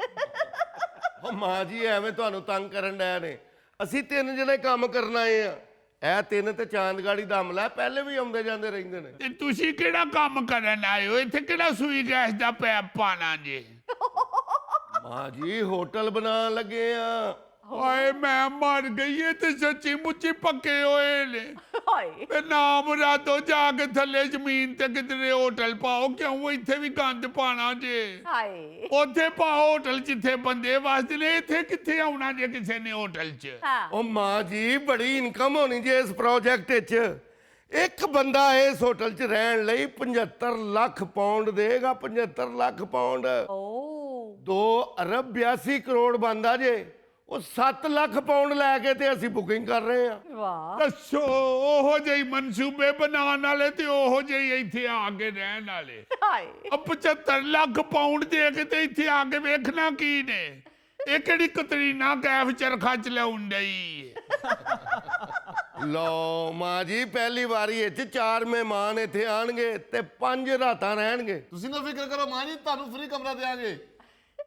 ਉਹ ਮਾਂ ਜੀ ਐਵੇਂ ਤੁਹਾਨੂੰ ਤੰਗ ਕਰਨ ਡਿਆ ਨੇ। ਅਸੀਂ 3 ਜਣੇ ਕੰਮ ਕਰਨ ਆਏ ਆ। ਇਹ 3 ਤੇ ਚਾਂਦਗਾੜੀ ਦਾ ਅਮਲਾ ਪਹਿਲੇ ਵੀ ਆਉਂਦੇ ਜਾਂਦੇ ਰਹਿੰਦੇ ਨੇ। ਤੇ ਤੁਸੀਂ ਕਿਹੜਾ ਕੰਮ ਕਰਨ ਆਏ ਹੋ? ਇੱਥੇ ਕਿਹੜਾ ਸੂਈ ਗੈਸ ਦਾ ਪੈਪ ਪਾਣਾ ਜੇ? ਮਾਂ ਜੀ ਹੋਟਲ ਬਣਾਉਣ ਲੱਗੇ ਆ। ਓਏ ਮੈਂ ਮਰ ਗਈ ਏ ਤੇ ਸੱਚੀ ਮੁੱਚੀ ਪੱਕੇ ਹੋਏ ਨੇ। ਹਾਏ ਤੇ ਨਾਮ ਰਾਤੋਂ ਜਾ ਕੇ ਥੱਲੇ ਜ਼ਮੀਨ ਤੇ ਕਿਤੇ ਹੋਟਲ ਪਾਓ, ਕਿਉਂ ਇੱਥੇ ਵੀ ਗੰਦ ਪਾਣਾ ਜੇ? ਹਾਏ ਉੱਥੇ ਪਾਓ ਹੋਟਲ ਜਿੱਥੇ ਬੰਦੇ ਵਸਦੇ ਨੇ, ਇੱਥੇ ਕਿੱਥੇ ਆਉਣਾ ਜੇ ਕਿਸੇ ਨੇ ਹੋਟਲ 'ਚ? ਹਾਂ ਉਹ ਮਾਂ ਜੀ ਬੜੀ ਇਨਕਮ ਹੋਣੀ ਜੇ ਇਸ ਪ੍ਰੋਜੈਕਟ ਵਿੱਚ। ਇੱਕ ਬੰਦਾ ਇਸ ਹੋਟਲ 'ਚ ਰਹਿਣ ਲਈ 75 ਲੱਖ ਪਾਉਂਡ ਦੇਗਾ। 75 ਲੱਖ ਪਾਉਂਡ। ਓ 2 ਅਰਬ 82 ਕਰੋੜ ਬਣਦਾ ਜੇ। ਉਹ 7 ਲੱਖ ਪਾਉਂਡ ਲੈ ਕੇ ਤੇ ਅਸੀਂ ਬੁਕਿੰਗ ਕਰ ਰਹੇ ਆ। ਵਾਹ ਦੱਸੋ, ਉਹੋ ਜਿਹੀ ਮਨਸੂਬੇ ਬਣਾਉਣ ਵਾਲੇ ਤੇ ਉਹੋ ਜਿਹੀ ਇੱਥੇ ਆ ਕੇ ਰਹਿਣ ਵਾਲੇ। ਹਾਏ 75 ਲੱਖ ਪਾਉਂਡ ਦੇ ਕੇ ਤੇ ਇੱਥੇ ਆ ਕੇ ਵੇਖਣਾ ਕੀ ਨੇ? ਇਹ ਕਿਹੜੀ ਕਤਰੀਨਾ ਕੈਫ ਚਰਖਾ ਚਲਾਉਣ ਡਈ? ਲੋ ਮਾਂ ਜੀ ਪਹਿਲੀ ਵਾਰੀ ਵਿੱਚ 4 ਮਹਿਮਾਨ ਇੱਥੇ ਆਣਗੇ ਤੇ 5 ਰਾਤਾਂ ਰਹਿਣਗੇ। ਤੁਸੀਂ ਨਾ ਫਿਕਰ ਕਰੋ ਮਾਂ ਜੀ, ਤੁਹਾਨੂੰ ਫ੍ਰੀ ਕਮਰਾ ਦੇਵਾਂਗੇ।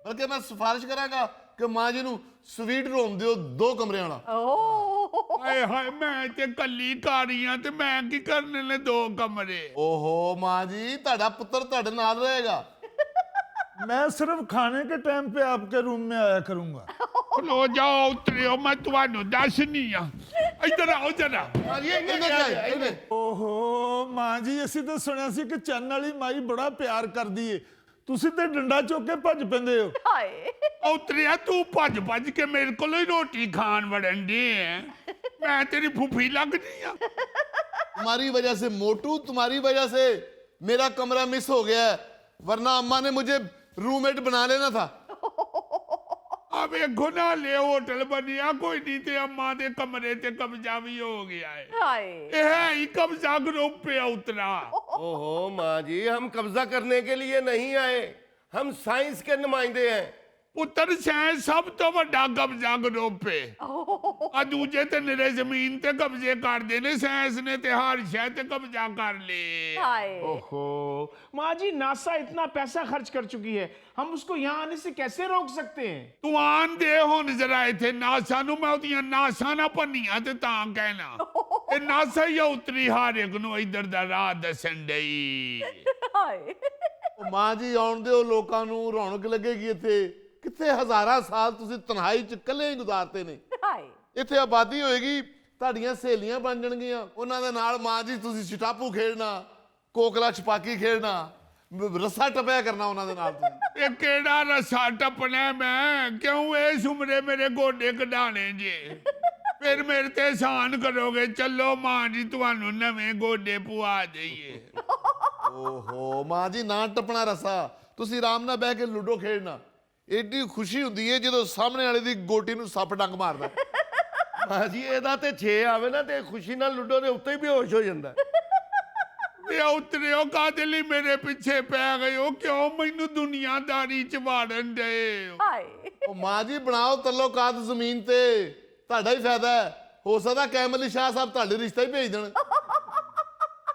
ਬਲਕਿ ਮੈਂ ਸਿਫਾਰਿਸ਼ ਕਰਾਂਗਾ ਕਿ ਮਾਂ ਜੀ ਨੂੰ ਸਵੀਟ ਰੂਮ ਦਿਓ 2 ਕਮਰਿਆਂ ਵਾਲਾ। ਓ ਹਾਏ ਹਾਏ, ਮੈਂ ਤੇ ਕੱਲੀ ਕਾਰੀਆਂ ਤੇ ਮੈਂ ਕੀ ਕਰਨੇ ਨੇ 2 ਕਮਰੇ? ਓਹੋ ਮਾਂ ਜੀ, ਤੁਹਾਡਾ ਪੁੱਤਰ ਤੁਹਾਡੇ ਨਾਲ ਰਹੇਗਾ। मैं सिर्फ खाने के टाइम पे आपके रूम में आया करूंगा। ਲੋ ਜਾਓ ਉਤਰਿਓ, ਮੈਂ ਤੁਹਾਨੂੰ ਦੱਸਣੀ ਆ। ਇੱਧਰ ਆਓ ਜਰਾ। ਮਾਂ ਜੀ ਇਹਨੇ ਕੀ ਆਇਆ? ਇਹਨੇ ਓਹੋ ਮਾਂ ਜੀ, ਅਸੀਂ ਤਾਂ ਸੁਣਿਆ ਸੀ ਕਿ ਚੰਨ ਵਾਲੀ ਮਾਈ ਬੜਾ ਪਿਆਰ ਕਰਦੀ ਏ, ਤੁਸੀਂ ਤੇ ਡੰਡਾ ਚੁੱਕ ਕੇ ਭੱਜ ਪੈਂਦੇ ਹੋ। ਹਾਏ ਉਤਰਿਆ ਤੂੰ ਭੱਜ ਭੱਜ ਕੇ ਮੇਰੇ ਕੋਲੋਂ ਹੀ ਰੋਟੀ ਖਾਣ ਵੜਨ ਦੀ ਹੈ। ਮੈਂ ਤੇਰੀ ਫੁੱਫੀ ਲੱਗਦੀ ਆ। तुम्हारी वजह से मोटू, तुम्हारी वजह से मेरा कमरा मिस हो गया है, वरना अम्मा ने मुझे रूममेट बना लेना था। ਆ ਵੇਖੋ ਨਾ ਲੈ ਹੋਟਲ ਬਣਿਆ ਕੋਈ ਨਹੀਂ ਤੇ ਅੰਮਾ ਦੇ ਕਮਰੇ ਤੇ ਕਬਜ਼ਾ ਵੀ ਹੋ ਗਿਆ ਹੈ। ਹਾਏ ਇਹ ਹੈ ਹੀ ਕਬਜ਼ਾ ਗਰੁੱਪ पे उतरा। ओहो माँ जी, हम कब्जा करने के लिए नहीं आए, हम साइंस के नुमाइंदे हैं। ਪੁੱਤਰ ਸਾਇੰਸ ਸਭ ਤੋਂ ਵੱਡਾ ਕਬਜ਼ਾ ਗਰੁੱਪ ਹੈ। ਆ ਦੂਜੇ ਤੇ ਨਿਰੇ ਜ਼ਮੀਨ ਤੇ ਕਬਜ਼ੇ ਕਰਦੇ ਨੇ, ਸਾਇੰਸ ਨੇ ਤੇ ਹਰ ਸ਼ੈ ਤੇ ਕਬਜ਼ਾ ਕਰ ਲੇ। ਹਾਏ ओहो माँ जी, नासा इतना पैसा खर्च कर चुकी है, हम उसको यहाँ आने से कैसे रोक सकते हैं? ਤੂੰ ਆਣ ਦੇ ਹੁਣ ਜਰਾ ਇੱਥੇ ਨਾਸਾ ਨੂੰ, ਮੈਂ ਉਹਦੀਆਂ ਨਾਸਾਂ ਨਾ ਭੰਨੀਆਂ ਤੇ ਤਾਂ ਕਹਿਣਾ ਇਹ ਨਾਸਾ ਹੀ ਆ ਉਤਰੀ ਹਰ ਇੱਕ ਨੂੰ ਇੱਧਰ ਦਾ ਰਾਹ ਦੱਸਣ ਡਈ। ਹਾਏ ਉਹ ਮਾਂ ਜੀ ਆਉਣ ਦਿਓ, ਲੋਕਾਂ ਨੂੰ ਰੌਣਕ ਲੱਗੇਗੀ ਇੱਥੇ। ਕਿੱਥੇ ਹਜ਼ਾਰਾਂ ਸਾਲ ਤੁਸੀਂ ਤਨਹਾਈ 'ਚ ਇਕੱਲੇ ਹੀ ਗੁਜ਼ਾਰਤੇ ਨੇ। ਹਾਏ ਇੱਥੇ ਆਬਾਦੀ ਹੋਏਗੀ, ਤੁਹਾਡੀਆਂ ਸਹੇਲੀਆਂ ਬਣ ਜਾਣਗੀਆਂ, ਉਹਨਾਂ ਦੇ ਨਾਲ ਮਾਂ ਜੀ ਤੁਸੀਂ ਛਟਾਪੂ ਖੇਡਣਾ, ਕੋਕਲਾ ਛਪਾਕੀ ਖੇਡਣਾ, ਰੱਸਾ ਟੱਪਿਆ ਕਰਨਾ ਉਹਨਾਂ ਦੇ ਨਾਲ ਤੁਸੀਂ। ਇਹ ਕਿਹੜਾ ਰਸਾ ਟੱਪਣਾ ਮੈਂ? ਕਿਉਂ ਇਸ ਉਮਰੇ ਮੇਰੇ ਗੋਡੇ ਕਢਾਣੇ ਜੇ? ਫਿਰ ਮੇਰੇ ਤੇ ਆਸਾਨ ਕਰੋਗੇ? ਚੱਲੋ ਮਾਂ ਜੀ ਤੁਹਾਨੂੰ ਨਵੇਂ ਗੋਡੇ ਪਵਾ ਦਈਏ। ਓਹੋ ਮਾਂ ਜੀ, ਨਾ ਟੱਪਣਾ ਰੱਸਾ, ਤੁਸੀਂ ਆਰਾਮ ਨਾਲ ਬਹਿ ਕੇ ਲੂਡੋ ਖੇਡਣਾ। ਏਡੀ ਖੁਸ਼ੀ ਹੁੰਦੀ ਹੈ ਜਦੋਂ ਸਾਹਮਣੇ ਵਾਲੇ ਦੀ ਗੋਟੀ ਨੂੰ ਸੱਪ ਡੰਗ ਮਾਰਦਾ। माँ जी ਇਹਦਾ ਤੇ 6 ਆਵੇ ਨਾ ਤੇ ਖੁਸ਼ੀ ਨਾਲ ਲੁੱਡੋ ਦੇ ਉੱਤੇ ਹੀ ਬੇਹੋਸ਼ ਹੋ ਜਾਂਦਾ। ਇਹ ਉਤਰਿਓ ਕਾਹਦੇ ਲਈ ਮੇਰੇ ਪਿੱਛੇ ਪੈ ਗਏ ਹੋ? ਕਿਉਂ ਮੈਨੂੰ ਦੁਨੀਆਦਾਰੀ ਚ ਵਾੜਨ ਡਏ ਹੋ? ਹਾਏ ਉਹ ਮਾਂ ਜੀ ਬਣਾਓ ਤਲੋਕਾਤ ਜ਼ਮੀਨ ਤੇ, ਤੁਹਾਡਾ ਹੀ ਫਾਇਦਾ ਹੈ। ਹੋ ਸਕਦਾ ਕੈਮ ਅਲੀ ਸ਼ਾਹ ਸਾਹਿਬ ਤੁਹਾਡੇ ਰਿਸ਼ਤਾ ਹੀ ਭੇਜ ਦੇਣ।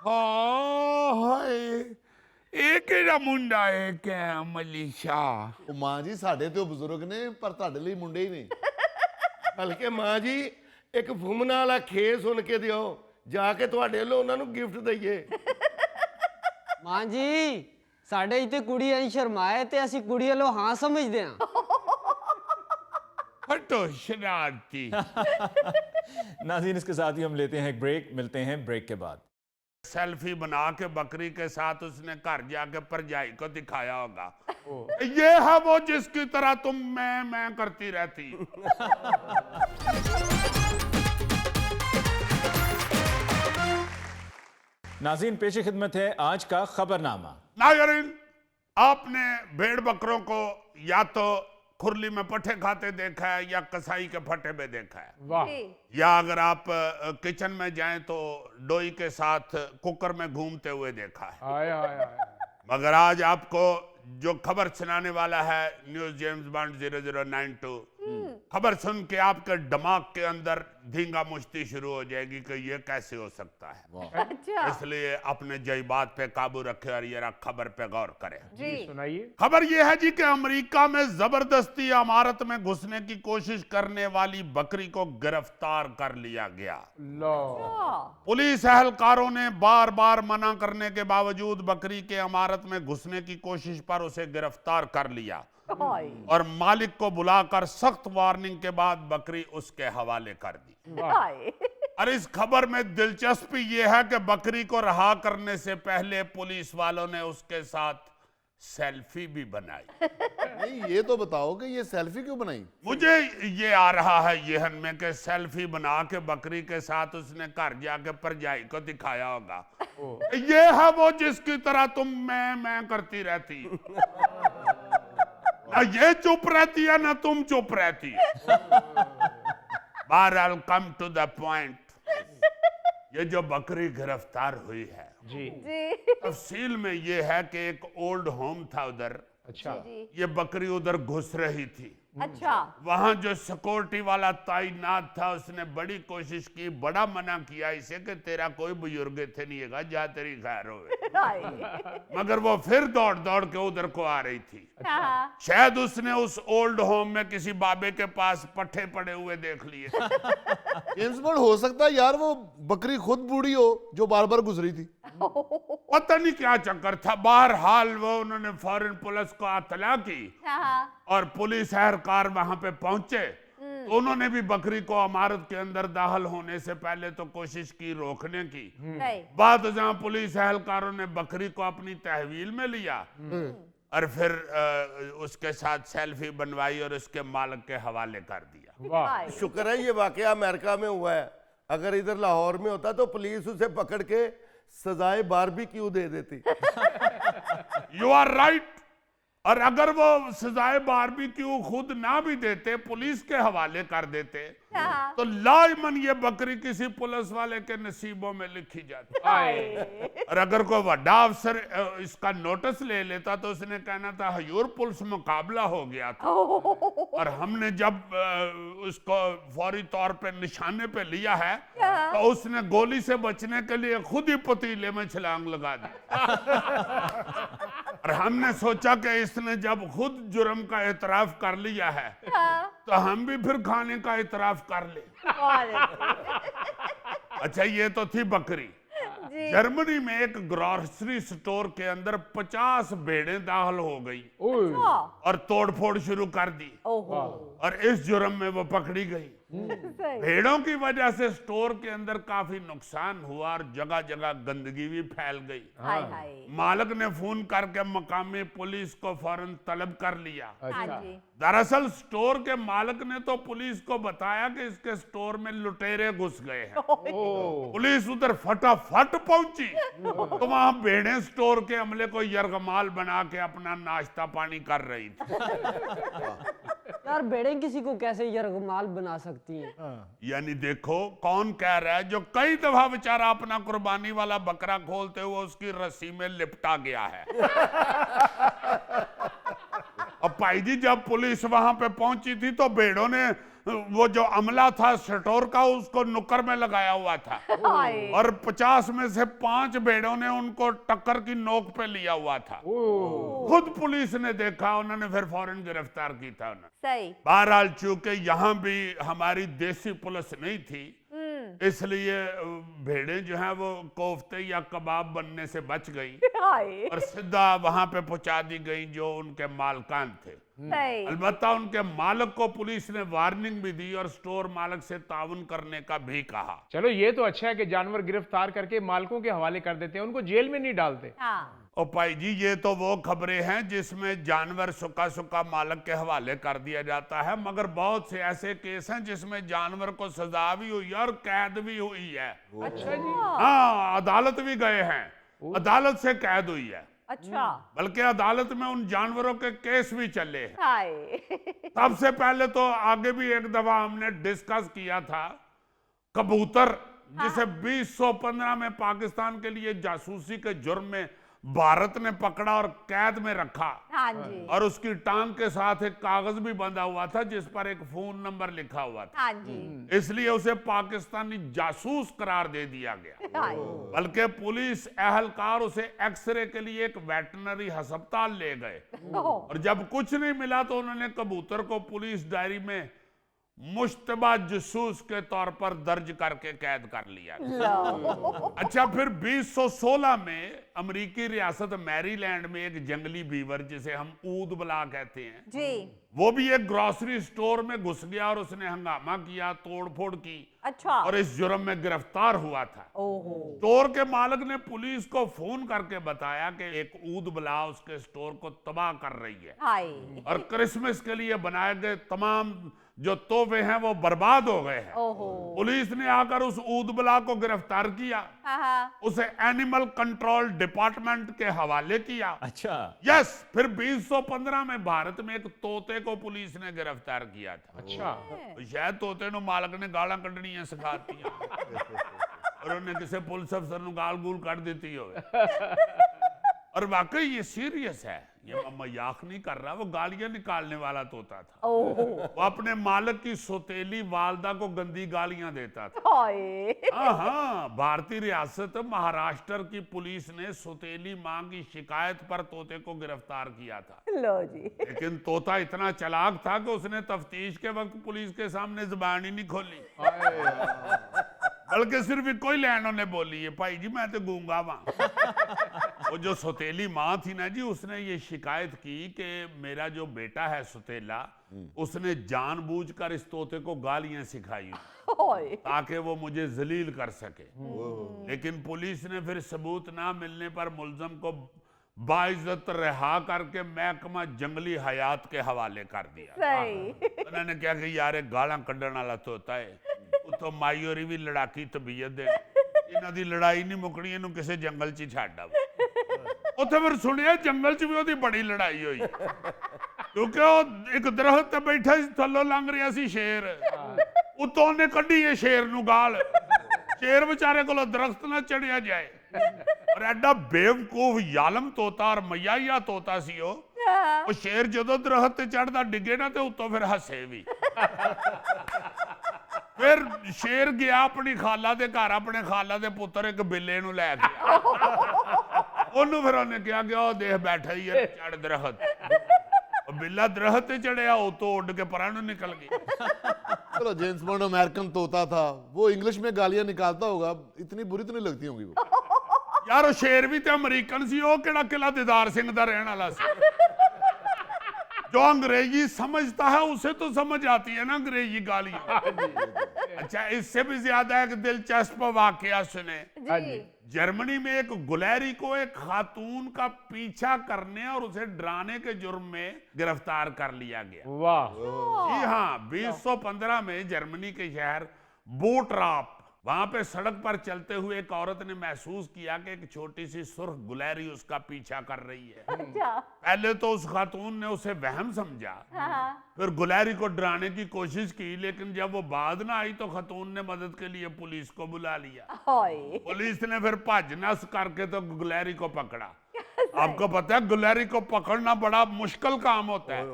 ਹਾਂ ਹਾਏ, ਇਹ ਕਿਹੜਾ ਮੁੰਡਾ ਹੈ ਕੈਮ ਅਲੀ ਸ਼ਾਹ? ਉਹ ਮਾਂ ਜੀ ਸਾਡੇ ਤੇ ਉਹ ਬਜ਼ੁਰਗ ਨੇ, ਪਰ ਤੁਹਾਡੇ ਲਈ ਮੁੰਡੇ ਹੀ ਨੇ। ਬਲਕਿ ਮਾਂ ਜੀ ਇੱਕ ਫੁੰਮਣਾ ਵਾਲਾ ਖੇ ਸੁਣ ਕੇ ਦਿਓ, ਜਾ ਕੇ ਤੁਹਾਡੇ ਵੱਲੋਂ ਉਹਨਾਂ ਨੂੰ ਗਿਫਟ ਦਈਏ। ਮਾਂ ਜੀ ਸਾਡੇ ਇੱਥੇ ਕੁੜੀ ਐਂ ਸ਼ਰਮਾਏ ਤੇ ਅਸੀਂ ਕੁੜੀ ਵੱਲੋਂ ਹਾਂ ਸਮਝਦੇ ਹਾਂ। हटो शरारती। नाज़रीन, इसके साथ ही हम लेते हैं एक ब्रेक, मिलते हैं ब्रेक के बाद। सेल्फी बना के बकरी के साथ उसने घर जाके परजाई को दिखाया होगा, ये है वो जिसकी तरह तुम मैं करती रहती। नाज़रीन, पेश खिदमत है आज का खबरनामा। नाज़रीन, आपने भेड़ बकरों को या तो खुरली में पट्टे खाते देखा है या कसाई के फट्टे में देखा है, वाह, जी या अगर आप किचन में जाएं तो डोई के साथ कुकर में घूमते हुए देखा है। हाय हाय हाय। मगर आज आपको जो खबर सुनाने वाला है न्यूज जेम्स बॉन्ड 0092, खबर सुन के आपके दिमाग के अंदर धींगा मुश्ती शुरू हो जाएगी कि ये कैसे हो सकता है। अच्छा इसलिए अपने जज्बात पे काबू रखे और ये खबर पे गौर करें। जी सुनाइए। खबर यह है जी कि अमेरिका में जबरदस्ती इमारत में घुसने की कोशिश करने वाली बकरी को गिरफ्तार कर लिया गया। लो, पुलिस एहलकारों ने बार बार मना करने के बावजूद बकरी के इमारत में घुसने की कोशिश पर उसे गिरफ्तार कर लिया हाय और मालिक को बुलाकर सख्त वार्निंग के बाद बकरी उसके हवाले कर दी। हाय और इस खबर में दिलचस्पी यह है कि बकरी को रहा करने से पहले पुलिस वालों ने उसके साथ सेल्फी भी बनाई। नहीं, ये तो बताओ कि ये सेल्फी क्यों बनाई? मुझे ये आ रहा है यहन में कि सेल्फी बना के बकरी के साथ उसने घर जाके परजाई को दिखाया होगा, ये है वो जिसकी तरह तुम मैं करती रहती, ना ये चुप रहती है ना तुम चुप रहती है। बहरहाल कम टू द पॉइंट, ये जो बकरी गिरफ्तार हुई है जी, जी तफसील में ये है कि एक ओल्ड होम था उधर, अच्छा, जी ये बकरी उधर घुस रही थी। अच्छा वहां जो सिक्योरिटी वाला तैनात था उसने बड़ी कोशिश की, बड़ा मना किया इसे कि तेरा कोई बुजुर्ग थे नहीं है, जा तेरी खैर होवे, हाय मगर वो फिर दौड़ दौड़ के उधर को आ रही थी। हाँ शायद उसने उस ओल्ड होम में किसी बाबे के पास पट्टे पड़े हुए देख लिए। जेम्स बॉन्ड, हो सकता है यार वो बकरी खुद बूढ़ी हो जो बार बार गुजरी थी। पता नहीं क्या चक्कर था। बहरहाल वो उन्होंने फौरन पुलिस को इत्तला की हाँ और पुलिस एहलकार वहां पे पहुंचे तो उन्होंने भी बकरी को इमारत के अंदर दाखिल होने से पहले तो कोशिश की रोकने की। नहीं बाद जहां पुलिस एहलकारों ने बकरी को अपनी तहवील में लिया और फिर उसके साथ सेल्फी बनवाई और उसके मालिक के हवाले कर दिया। वाह, हाय शुक्र है ये वाकया अमेरिका में हुआ है, अगर इधर लाहौर में होता तो पुलिस उसे पकड़ के सजाए बारबेक्यू दे देती। You are right. और अगर वो सजाए बारबेक्यू खुद ना भी देते, पुलिस के हवाले कर देते, हाँ तो लाजमन ये बकरी किसी पुलिस वाले के नसीबों में लिखी जाती। हाय और अगर कोई बड़ा अफसर इसका नोटिस ले लेता तो उसने कहना था हजूर पुलिस मुकाबला हो गया था और हमने जब उसको फौरी तौर पे निशाने पे लिया है तो उसने गोली से बचने के लिए खुद ही पतीले में छलांग लगा दी। और हमने सोचा कि इसने जब खुद जुर्म का एतराफ कर लिया है तो हम भी फिर खाने का एतराफ कर ले। अच्छा, ये तो थी बकरी। जी जर्मनी में एक ग्रोसरी स्टोर के अंदर 50 भेड़ें दाखिल हो गई ओए, और तोड़फोड़ शुरू कर दी ओहो और इस जुर्म में वो पकड़ी गई। सही भेड़ों की वजह से स्टोर के अंदर काफी नुकसान हुआ और जगह जगह गंदगी भी फैल गई। हाय हाय मालिक ने फोन करके मकामी पुलिस को फौरन तलब कर लिया। हाँ जी दरअसल स्टोर के मालिक ने तो पुलिस को बताया कि इसके स्टोर में लुटेरे घुस गए हैं। पुलिस उधर फटाफट पहुंची तो वहां भेड़ें स्टोर के अमले को यरगमाल बना के अपना नाश्ता पानी कर रही थी। यार भेड़ें किसी को कैसे यरगमाल बना सकती हैं? यानी देखो कौन कह रहा है जो कई दफा बेचारा अपना कुर्बानी वाला बकरा खोलते हुए उसकी रस्सी में लिपटा गया है। अब भाई जी जब पुलिस वहां पे पहुंची थी तो भेड़ों ने वो जो अमला था स्टोर का उसको नुक्कर में लगाया हुआ था हाय और 50 में से 5 भेड़ों ने उनको टक्कर की नोक पे लिया हुआ था। खुद पुलिस ने देखा, उन्होंने फिर फौरन गिरफ्तार की था उन्हें। सही बहरहाल चूंकि यहाँ भी हमारी देसी पुलिस नहीं थी इसलिए भेड़ें जो है वो कोफ्ते या कबाब बनने से बच गई हाय और सीधा वहां पे पहुंचा दी गई जो उनके मालकान थे। सही अलबत्ता उनके मालिक को पुलिस ने वार्निंग भी दी और स्टोर मालिक से ताउन करने का भी कहा। चलो ये तो अच्छा है कि जानवर गिरफ्तार करके मालिकों के हवाले कर देते हैं, उनको जेल में नहीं डालते। हाँ और भाई जी ये तो वो खबरें हैं जिसमें जानवर सुखा सुखा मालिक के हवाले कर दिया जाता है, मगर बहुत से ऐसे केस हैं जिसमें जानवर को सजा भी हुई है और कैद भी हुई है। अच्छा जी, हाँ, अदालत भी गए हैं, अदालत से कैद हुई है। अच्छा बल्कि अदालत में उन जानवरों के केस भी चले हैं। हाय सबसे पहले तो आगे भी एक दफा हमने डिस्कस किया था कबूतर, जिसे 2015 में पाकिस्तान के लिए जासूसी के जुर्म में भारत ने पकड़ा और कैद में रखा, हाँ जी और उसकी टांग के साथ एक कागज भी बंधा हुआ था जिस पर एक फोन नंबर लिखा हुआ था। हाँ जी इसलिए उसे पाकिस्तानी जासूस करार दे दिया गया। हाय बल्कि पुलिस एहलकार उसे एक्सरे के लिए एक वेटनरी अस्पताल ले गए, और जब कुछ नहीं मिला तो उन्होंने कबूतर को पुलिस डायरी में मुश्तबा जसूस के तौर पर दर्ज करके कैद कर लिया। अच्छा, फिर 2016 में अमेरिकी रियासत मैरीलैंड में एक जंगली बीवर, जिसे हम ऊद बला कहते हैं, जी वो भी एक ग्रोसरी स्टोर में घुस गया और उसने हंगामा किया, तोड़फोड़ की, अच्छा और इस जुर्म में गिरफ्तार हुआ था। ओहो स्टोर के मालिक ने पुलिस को फोन करके बताया कि एक ऊद बला उसके स्टोर को तबाह कर रही है, हाय और क्रिसमस के लिए बनाए गए तमाम जो तोहफे हैं वो बर्बाद हो गए हैं। ओहो पुलिस ने आकर उस ऊदबला को गिरफ्तार किया, हाँ उसे एनिमल कंट्रोल डिपार्टमेंट के हवाले किया। अच्छा, यस, फिर 2015 में भारत में एक तोते को पुलिस ने गिरफ्तार किया था। अच्छा शायद तोते नु मालक ने गाला कढ़नियां सिखाती और उन्हें किसी पुलिस अफसर नु गाल गूल कढ़ देती हो। और वाकई ये सीरियस है, ये मजाक नहीं कर रहा, वो गालियां निकालने वाला तोता था। ओहो वो अपने मालिक की सौतेली वालदा को गंदी गालियां देता था। हाय हाँ, भारतीय रियासत महाराष्ट्र की पुलिस ने सौतेली मां की शिकायत पर तोते को गिरफ्तार किया था, लो जी लेकिन तोता इतना चालाक था कि उसने तफ्तीश के वक्त पुलिस के सामने जुबान ही नहीं खोली, बल्कि सिर्फ कोई लाइन उन्हें बोली है, भाई जी मैं तो गूंगा वहां। वो जो सौतेली माँ थी ना जी, उसने ये शिकायत की कि मेरा जो बेटा है सौतेला, उसने जानबूझकर इस तोते को गालियां सिखाई हाय ताकि वो मुझे जलील कर सके। लेकिन पुलिस ने फिर सबूत ना मिलने पर मुलजम को बाइज्जत रिहा करके महकमा जंगली हयात के हवाले कर दिया। सही उन्होंने क्या कि यार एक गालां कढ़ण वाला तोता है, तो माई होरी भी लड़ाकी तबीयत दे, इन्हां दी लड़ाई नहीं मुकनी, इन्हू किसी जंगल च छड्ड आवे। उत्थे फिर सुनिया जंगल च भी ओदी बड़ी लड़ाई हुई, क्योंकि वो एक दरख्त ते बैठा सी, थल्लों लंघ रहा सी शेर, उत्तों उन्हें कड्ढी है शेर नू गाल, शेर बेचारे कोलों दरख्त ना चढ़िया जाए, और एडा बेवकूफ यालम तोता और मयाया तोता सी वो शेर जदों दरख्त ते चढ़दा डिगे ना ते उत्तों फिर हसे भी। फिर शेर गया अपनी खाला दे घर, अपने खाला दे पुत्र एक बिल्ले नू लै गया, ओनू फिर उन्हें कहा कि ओ देख बैठा ही है चढ़ दरख्त, बिल्ला दरख्त ते चढ़िया, तो उड़ के परां नू निकल गया। चलो जेम्स बॉन्ड अमेरिकन तोता था, वो इंग्लिश में गालियां निकालता होगा, इतनी बुरी तो नहीं लगती होंगी वो। यार वो शेर भी तो अमरीकन सी, वो केड़ा किला दीदार सिंह दा रहने वाला सी। जो अंग्रेजी समझता है उसे तो समझ आती है ना अंग्रेजी गालियां। अच्छा, इससे भी ज्यादा एक दिलचस्प वाकया सुने। जी जर्मनी में एक गुलैरी को एक खातून का पीछा करने और उसे डराने के जुर्म में गिरफ्तार कर लिया गया। वाह जी हाँ, 2015 में जर्मनी के शहर बोटराप, वहां पे सड़क पर चलते हुए एक औरत ने महसूस किया कि एक छोटी सी सुर्ख गुलैरी उसका पीछा कर रही है। अच्छा पहले तो उस खातून ने उसे वहम समझा, फिर गुलैरी को डराने की कोशिश की, लेकिन जब वो बाद ना आई तो खातून ने मदद के लिए पुलिस को बुला लिया। हाय पुलिस ने फिर भज नस करके तो गुलैरी को पकड़ा। आपको पता है गुलैरी को पकड़ना बड़ा मुश्किल काम होता है।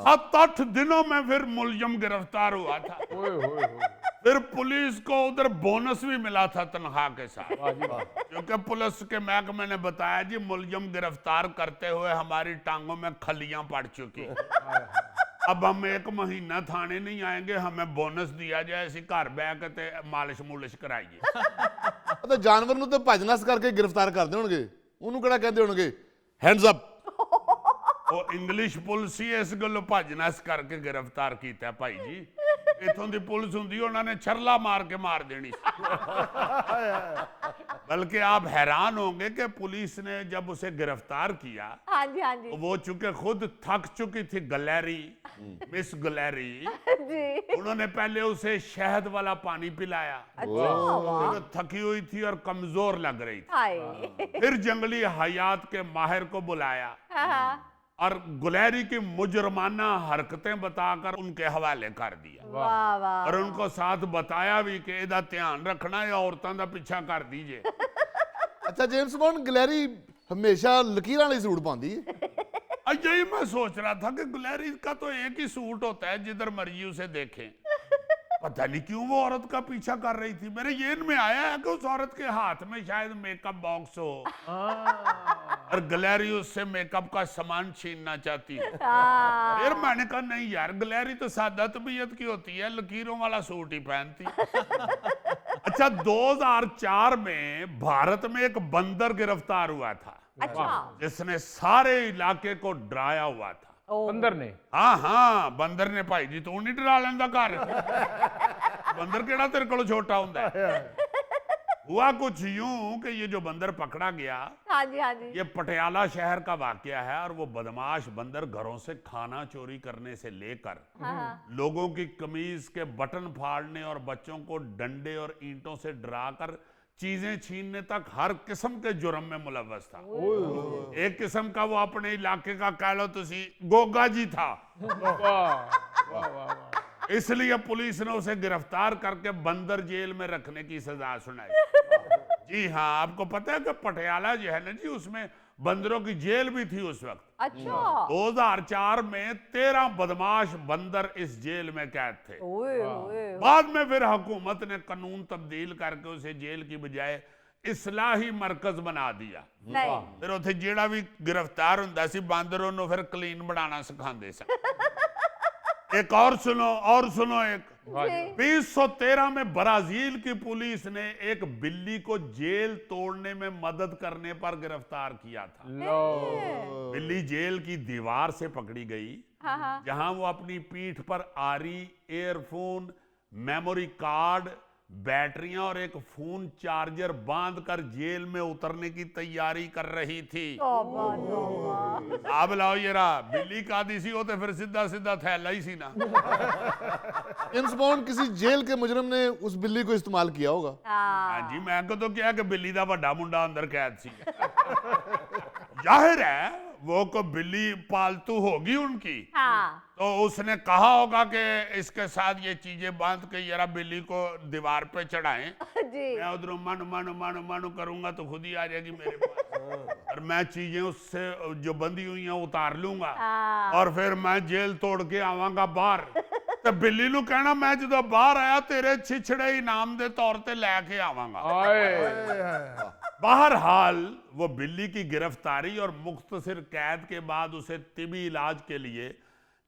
7-8 दिनों में फिर मुलजिम गिरफ्तार हुआ था। फिर पुलिस को उधर बोनस भी मिला था तनख्वाह के साथ, क्योंकि पुलिस के महकमे ने बताया जी मुलजिम गिरफ्तार करते हुए हमारी टांगों में खलियां पड़ चुकी, अब हम 1 महीना थाने नहीं आएंगे, हमें बोनस दिया जाए, ऐसी घर बह के मालिश मुलिश कराइए। तो जानवर ਨੂੰ ਤੇ ਭੱਜ ਨਸ ਕਰਕੇ ਗ੍ਰਿਫਤਾਰ ਕਰਦੇ ਹੋਣਗੇ, ਉਹਨੂੰ ਕਿਹੜਾ ਕਹਿੰਦੇ ਹੋਣਗੇ ਹੈਂਡਸ ਅਪ। ਉਹ ਇੰਗਲਿਸ਼ ਪੁਲਿਸ ਹੀ ਇਸ ਗੱਲੋਂ ਭੱਜ ਨਸ ਕਰਕੇ गिरफ्तार किया भाई जी। इथों दी पुलिस हुंदी उन्होंने छरला मार के मार देनी बल्कि आप हैरान होंगे कि पुलिस ने जब उसे गिरफ्तार किया हाँ जी हाँ जी तो वो चूंकि खुद थक चुकी थी गलैरी मिस गलैरी जी उन्होंने पहले उसे शहद वाला पानी पिलाया अच्छा वाह वो थकी हुई थी और कमजोर लग रही थी हाय फिर जंगली हयात के माहिर को बुलाया हाँ और गुलैरी की मुजरमाना हरकतें बताकर उनके हवाले कर दिया वाह वाह और उनको साथ बताया भी कि इहदा ध्यान रखना या औरतों का पीछा कर दीजिए ਅੱਛਾ ਜੇਮਸ ਬੌਂਡ ਗਲੈਰੀ ਹਮੇਸ਼ਾ ਲਕੀਰਾਂ ਵਾਲੀ ਸੂਟ ਪਾਉਂਦੀ ਹੈ और यही मैं सोच रहा था कि गुलैरी का तो एक ही सूट होता है जिधर मर्जी उसे देखें पता नहीं क्यों वो औरत का पीछा कर रही थी मेरे ये में आया है कि उस औरत के हाथ में शायद मेकअप बॉक्स हो और गलैरी उससे मेकअप का सामान छीनना चाहती है फिर मैंने कहा नहीं यार गलैरी तो सादा तबीयत की होती है लकीरों वाला सूट ही पहनती अच्छा 2004 में भारत में एक बंदर गिरफ्तार हुआ था अच्छा जिसने सारे इलाके को डराया हुआ था बंदर ने हाँ बंदर ने भाई जी तू नहीं डरा लेंदा घर बंदर केड़ा तेरे को छोटा हुंदा है हुआ कुछ यूं कि ये जो बंदर पकड़ा गया हाँ जी हाँ जी ये पटियाला शहर का वाकया है और वो बदमाश बंदर घरों से खाना चोरी करने से लेकर लोगों की कमीज के बटन फाड़ने और बच्चों को डंडे और ईंटों से डराकर चीजें छीनने तक हर किस्म के जुर्म में मुलव्वस था एक किस्म का वो अपने इलाके का कह लो तुसी गोगा जी था इसलिए पुलिस ने उसे गिरफ्तार करके बंदर जेल में रखने की सजा सुनाई जी हाँ आपको पता है कि पटियाला जो है ना जी उसमें बंदरों की जेल भी थी उस वक्त अच्छा 2004 में 13 बदमाश बंदर इस जेल में कैद थे ओए ओए बाद में फिर हुकूमत ने कानून तब्दील करके उसे जेल की बजाय इस्लाही मरकज बना दिया नहीं फिर उथे जेड़ा भी गिरफ्तार हुंदा सी बांदरों नु फिर क्लीन बनाना सिखांदे सन एक और सुनो एक 2013 में ब्राजील की पुलिस ने एक बिल्ली को जेल तोड़ने में मदद करने पर गिरफ्तार किया था बिल्ली जेल की दीवार से पकड़ी गई जहां वो अपनी पीठ पर आरी एयरफोन मेमोरी कार्ड बैटरियां और एक फोन चार्जर बांधकर जेल में उतरने की तैयारी कर रही थी तौबा तौबा अब लाओ ये रहा बिल्ली का दी सी हो तो फिर सीधा सीधा थैला ही सी ना जेम्स बॉन्ड किसी जेल के मुजरिम ने उस बिल्ली को इस्तेमाल किया होगा हाँ जी मैं को तो क्या कि बिल्ली दा बड़ा मुंडा अंदर कैद सी जाहिर है वो को बिल्ली पालतू होगी उनकी हाँ तो उसने कहा होगा कि इसके साथ ये चीजें बांध के जरा बिल्ली को दीवार पे चढ़ाएं जी मैं उधरों मानो मानो मानो मानो करूंगा तो खुद ही आ जाएगी मेरे पास और मैं चीजें उससे जो बंधी हुई हैं उतार लूंगा और फिर मैं जेल तोड़ के आवांगा बाहर तो बिल्ली नु कहना मैं जो बाहर आया तेरे छिछड़े इनाम दे तौर ते लैके आवांगा बहरहाल वो बिल्ली की गिरफ्तारी और मुख्तसर कैद के बाद उसे तिबी इलाज के लिए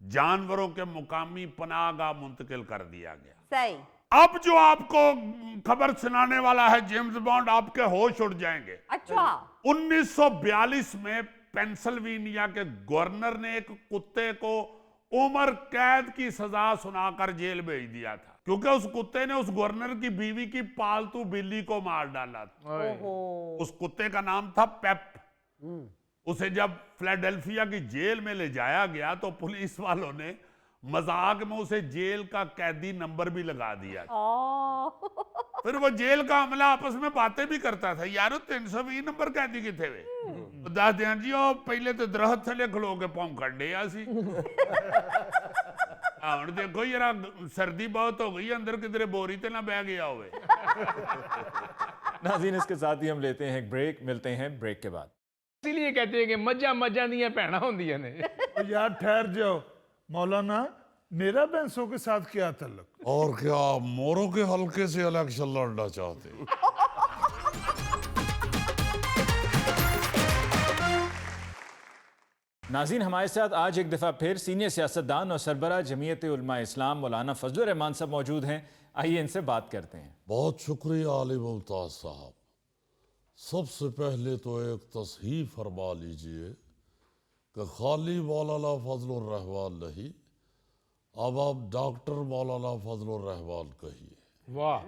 जानवरों के मुकामी पनाहगाह मुंतकिल कर दिया गया सही अब जो आपको खबर सुनाने वाला है जेम्स बॉन्ड आपके होश उड़ जाएंगे अच्छा 1942 में पेंसिल्वेनिया के गवर्नर ने एक कुत्ते को उम्र कैद की सजा सुनाकर जेल भेज दिया था क्योंकि उस कुत्ते ने उस गवर्नर की बीवी की पालतू बिल्ली को मार डाला था ओहो उस कुत्ते का नाम था पेप उसे जब फिलाडेल्फिया की जेल में ले जाया गया तो पुलिस वालों ने मजाक में उसे जेल का कैदी नंबर भी लगा दिया था फिर वो जेल का अमला आपस में बातें भी करता था यारो 320 नंबर कैदी किथे वे दस ध्यान जी ओ पहले तो दरख्त थले खलो के भौंकण डे सी ਹੁਣ देखो यार सर्दी बहुत हो गई अंदर किधरे बोरी ते ना बह गया होवे नाज़रीन इसके साथ ही हम लेते हैं एक ब्रेक मिलते हैं ब्रेक के बाद इसीलिए कहते हैं कि मज्जा मज्जा दियां भैणा होंदियां ने तो यार ठहर जाओ मौलाना मेरा बैंसों के साथ क्या तल्लुक और क्या मोरों के हल्के से इलेक्शन लड़ना चाहते नाज़रीन हमारे साथ आज एक दफ़ा फिर सीनियर सियासतदान और सरबराह जमीयत उलमा इस्लाम मौलाना फजलुर रहमान साहब मौजूद हैं आइए इनसे बात करते हैं बहुत शुक्रिया आली मुमताज साहब सबसे पहले तो एक तस्हीह फरमा लीजिए कि खाली मौलाना फजलुर रहमान नहीं अब आप डॉक्टर मौलाना फजलुर रहमान कहिए। वाह।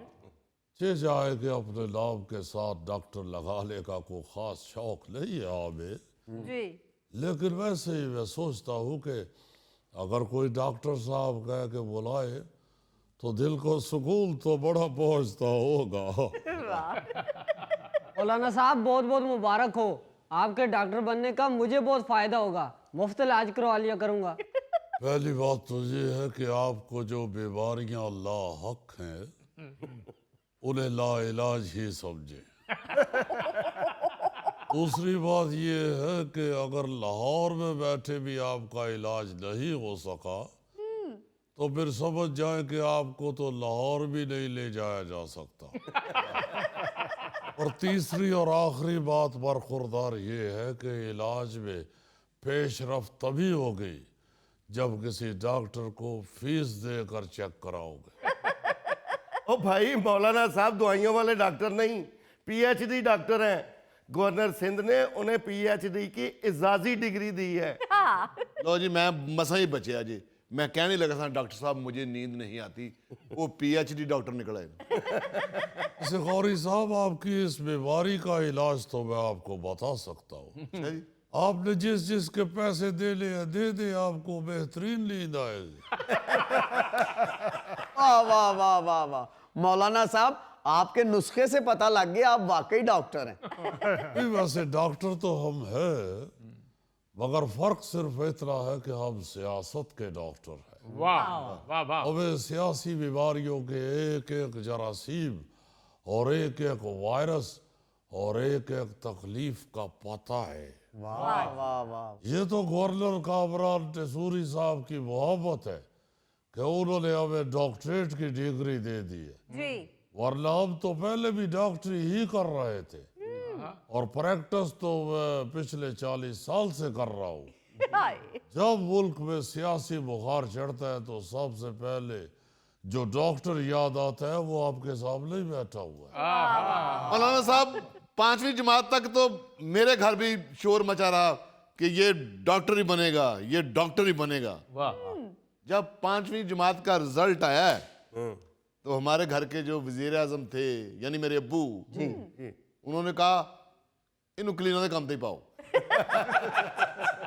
चे जाए कि अपने नाम के साथ डॉक्टर लगाने का कोई खास शौक नहीं है हमें, जी लेकिन वैसे ही मैं सोचता हूँ कि अगर कोई डॉक्टर साहब कह के बुलाए तो दिल को सुकून तो बड़ा पहुंचता होगा। मौलाना साहब बहुत बहुत मुबारक हो, आपके डॉक्टर बनने का मुझे बहुत फायदा होगा, मुफ्त इलाज करवा लिया करूंगा। पहली बात तो ये है कि आपको जो बीमारियां लाहक हैं उन्हें लाइलाज ही समझे। दूसरी बात ये है कि अगर लाहौर में बैठे भी आपका इलाज नहीं हो सका तो फिर समझ जाए कि आपको तो लाहौर भी नहीं ले जाया जा सकता। और तीसरी और आखिरी बात बरखुरदार ये है कि इलाज में पेशरफ्त तभी होगी जब किसी डॉक्टर को फीस देकर चेक कराओगे। ओ भाई मौलाना साहब दवाइयों वाले डॉक्टर नहीं, पीएचडी डॉक्टर हैं। गवर्नर सिंध ने उन्हें पीएचडी की इजाजी डिग्री दी है। लो जी मैं मसा ही बचया जी, मैं कहने लगा था डॉक्टर साहब मुझे नींद नहीं आती, वो पीएचडी डॉक्टर निकला है। गौरी साहब आपकी इस बीमारी का इलाज तो मैं आपको बता सकता हूँ। अच्छा जी। आपने जिस जिसके पैसे दे ले दे दे, आपको बेहतरीन नींद आएगी। वाह वाह वाह वाह वाह, मौलाना साहब आपके नुस्खे से पता लग गया आप वाकई डॉक्टर हैं। नहीं, वैसे डॉक्टर तो हम हैं, मगर फर्क सिर्फ इतना है कि हम सियासत के डॉक्टर हैं। वाह वाह वाह। हमें सियासी बीमारियों के एक एक जरासीम और एक एक वायरस और एक एक तकलीफ का पता है। वाह वाह वाह। ये तो गवर्नर कामरान टेसूरी साहब की मोहब्बत है कि उन्होंने हमें डॉक्टरेट की डिग्री दे दी है, जी वरना हम तो पहले भी डॉक्टरी ही कर रहे थे और प्रैक्टिस तो मैं पिछले 40 साल से कर रहा हूँ। हाय जब मुल्क में सियासी बुखार चढ़ता है तो सबसे पहले जो डॉक्टर याद आता है वो आपके सामने ही बैठा हुआ है। मौलाना साहब 5वीं जमात तक तो मेरे घर भी शोर मचा रहा कि ये डॉक्टर ही बनेगा, ये डॉक्टर ही बनेगा। वाह। जब 5वीं जमात का रिजल्ट आया है तो हमारे घर के जो वजीर आजम थे यानी मेरे अब्बू जी, उन्होंने कहा इन क्लीनर काम ते ही पाओ।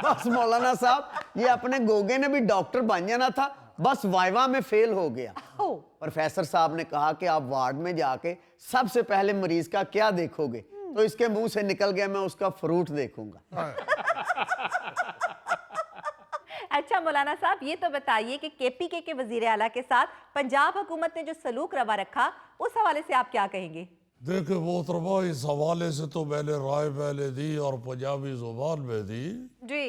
बस मौलाना साहब ये अपने गोगे ने भी डॉक्टर बन जाना था, बस वाइवा में फेल हो गया। प्रोफेसर साहब ने कहा कि आप वार्ड में जाके सबसे पहले मरीज का क्या देखोगे, तो इसके मुंह से निकल गया मैं उसका फ्रूट देखूंगा। अच्छा मौलाना साहब ये तो बताइए कि केपीके के वजीर आला के साथ पंजाब हुकूमत ने जो सलूक रवा रखा उस हवाले से आप क्या कहेंगे? देखिए मोहतरमा, इस हवाले से तो मैंने राय पहले दी और पंजाबी जुबान में दी। जी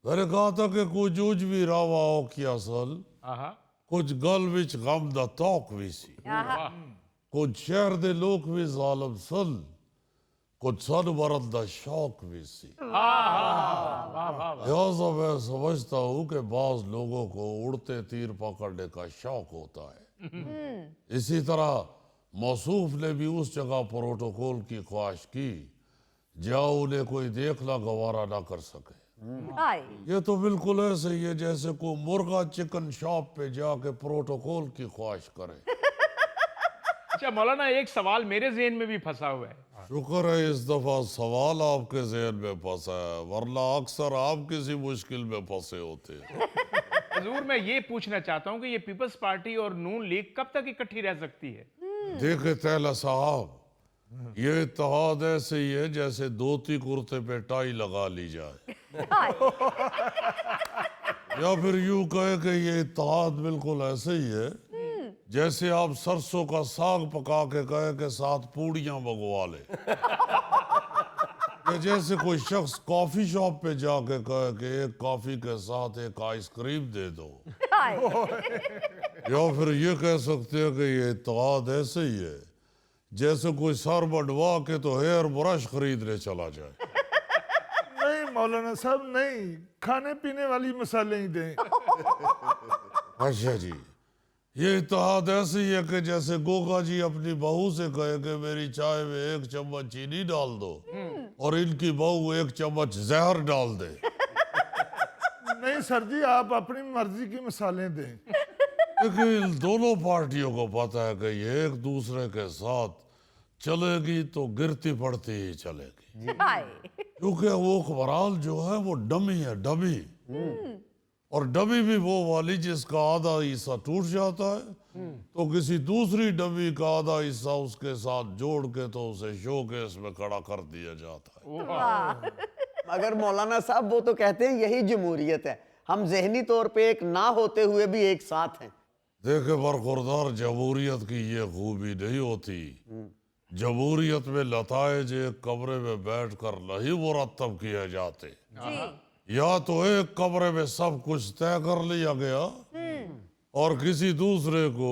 मैंने कहा था कि कुछ जूझ भी रवा हो की असल, कुछ गल विच गम दा तौक भी सी, कुछ शहर दे लोग भी जालिम सन, कुछ सन मरद दा शौक भी सी। लिहाजा मैं समझता हूँ कि बाज लोगों को उड़ते तीर पकड़ने का शौक होता है। इसी तरह मौसूफ ने भी उस जगह प्रोटोकॉल की ख्वाहिश की जहाँ उन्हें कोई देखना गवारा ना कर सके। हाय ये तो बिल्कुल ऐसे ही है जैसे कोई मुर्गा चिकन शॉप पे जाके प्रोटोकॉल की ख्वाहिश करे। अच्छा मौलाना एक सवाल मेरे ज़हन में भी फंसा हुआ है। शुक्र है इस दफा सवाल आपके जहन में फंसा है, वरना अक्सर आप किसी मुश्किल में फंसे होते हैं। हुजूर मैं ये पूछना चाहता हूँ कि ये पीपल्स पार्टी और नून लीग कब तक इकट्ठी रह सकती है? देखे तैला साहब, ये इत्तेहाद ऐसे ही है जैसे धोती कुर्ते पे टाई लगा ली जाए, या फिर यूं कहे कि ये इत्तेहाद बिल्कुल ऐसे ही है जैसे आप सरसों का साग पका के कहे के साथ पूड़ियां मंगवा ले, या जैसे कोई शख्स कॉफी शॉप पे जाके कहे कि एक कॉफी के साथ एक आइसक्रीम दे दो, या फिर ये कह सकते हैं कि ये इत्तेहाद ऐसे ही है जैसे कोई सर बढ़वा के तो हेयर ब्रश खरीदने चला जाए। नहीं मौलाना साहब नहीं, खाने पीने वाली मसाले ही दें। अच्छा जी, ये इत्तेहाद ऐसे ही है कि जैसे गोगा जी अपनी बहू से कहे कि मेरी चाय में 1 चम्मच चीनी डाल दो और इनकी बहू 1 चम्मच जहर डाल दे। नहीं नहीं सर जी, आप अपनी मर्जी की मिसालें दें। लेकिन दोनों पार्टियों को पता है कि ये एक दूसरे के साथ चलेगी तो गिरती पड़ती ही चलेगी, हाय क्योंकि वो हुक्मरान जो है वो डमी है, डमी। और डमी भी वो वाली जिसका आधा हिस्सा टूट जाता है तो किसी दूसरी डमी का आधा हिस्सा उसके साथ जोड़ के तो उसे शोकेस में खड़ा कर दिया जाता है। वाह मगर मौलाना साहब वो तो कहते हैं यही जमहूरियत है, हम जहनी तौर पे एक ना होते हुए भी एक साथ हैं। देखे बरखुरदार, जमहूरियत की ये खूबी नहीं होती। जमहूरियत में नताइज एक कमरे में बैठकर नहीं मुरतब किए जाते, जी या तो एक कमरे में सब कुछ तय कर लिया गया और किसी दूसरे को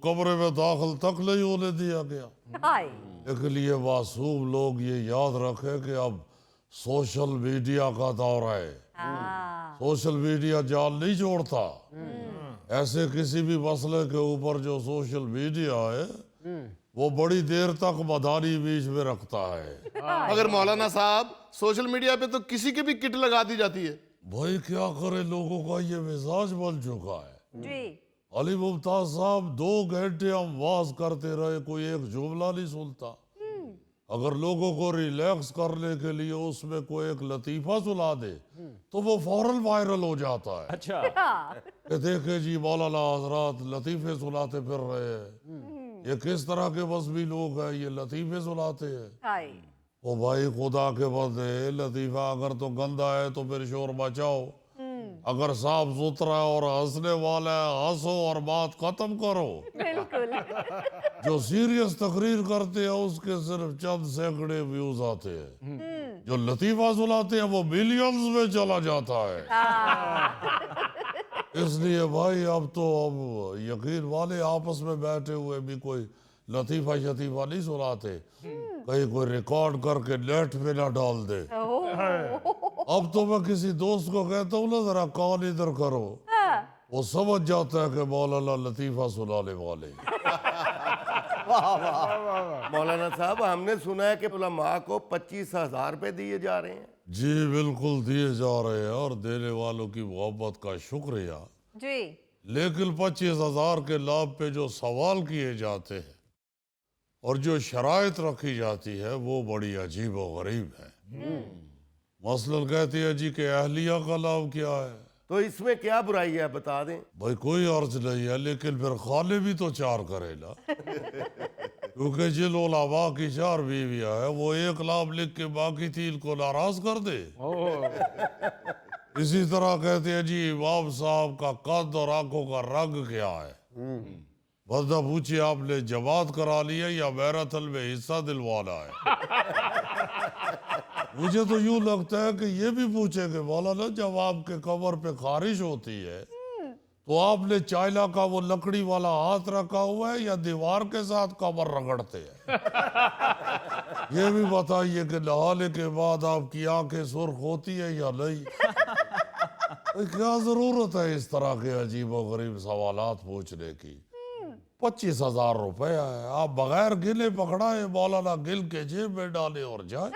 कमरे में दाखिल तक नहीं होने दिया गया। हाय लेकिन ये मासूम लोग ये याद रखें कि अब सोशल मीडिया का दौर है। हाँ सोशल मीडिया जाल नहीं जोड़ता। ऐसे किसी भी मसले के ऊपर जो सोशल मीडिया है वो बड़ी देर तक मदानी बीच में रखता है। मगर मौलाना साहब सोशल मीडिया पे तो किसी की भी किट लगा दी जाती है। भाई क्या करे, लोगों का ये मिजाज बन चुका है। जी अली मुमताज साहब 2 घंटे हम वाज करते रहे, कोई एक जुमला नहीं सुनता। अगर लोगों को रिलैक्स करने के लिए उसमें कोई एक लतीफा सुना दे तो वो फौरन वायरल हो जाता है। अच्छा, कि देखे जी मौलाना हजरात लतीफे सुनाते फिर रहे हैं, ये किस तरह के मजहबी लोग हैं, ये लतीफे सुनाते हैं। हाय ओ भाई खुदा के बंदे, लतीफा अगर तो गंदा है तो फिर शोर मचाओ, अगर साफ सुथरा और हंसने वाला है हंसो और बात खत्म करो। बिल्कुल जो सीरियस तकरीर करते हैं उसके सिर्फ चंद सैकड़े व्यूज आते हैं, जो लतीफा सुनाते हैं वो मिलियंस में चला जाता है। इसलिए भाई अब तो अब यकीन वाले आपस में बैठे हुए भी कोई लतीफा शतीफा नहीं सुनाते, कहीं कोई रिकॉर्ड करके नेट पे ना डाल दे। अब तो मैं किसी दोस्त को कहता हूँ ना जरा कान इधर करो, वो समझ जाता है कि मौलाना लतीफा सुनाने वाले। मौलाना साहब हमने सुना है कि उलमा को 25,000 रुपए दिए जा रहे हैं। जी बिल्कुल दिए जा रहे हैं और देने वालों की मोहब्बत का शुक्रिया। जी लेकिन 25,000 के लाभ पे जो सवाल किए जाते हैं और जो शराइत रखी जाती है वो बड़ी अजीब और गरीब है। मसलन कहती है जी कि अहलिया का लाभ क्या है, तो इसमें क्या बुराई है बता दें। भाई कोई अर्ज नहीं है, लेकिन फिर खाने भी तो 4 करे ना। क्योंकि जिन उलमा की 4 बीवियां हैं वो 1 लाभ लिख के बाकी 3 को नाराज कर दे। इसी तरह कहते हैं जी इमाम साहब का कद और आंखों का रंग क्या है। बंदा पूछिए आपने जमात करा ली है या मैराथन में हिस्सा दिलवाना है। मुझे तो यूं लगता है कि ये भी पूछेंगे मौलाना जब आपके कमर पे खारिश होती है तो आपने चाइना का वो लकड़ी वाला हाथ रखा हुआ है या दीवार के साथ कमर रगड़ते हैं। ये भी बताइए कि नहाने के बाद आपकी आंखें सुर्ख होती है या नहीं। क्या जरूरत है इस तरह के अजीब और गरीब सवालात पूछने की। 25,000 रुपया है, आप बगैर गिले पकड़ाए मौलाना गिल के जेब में डाले और जाए।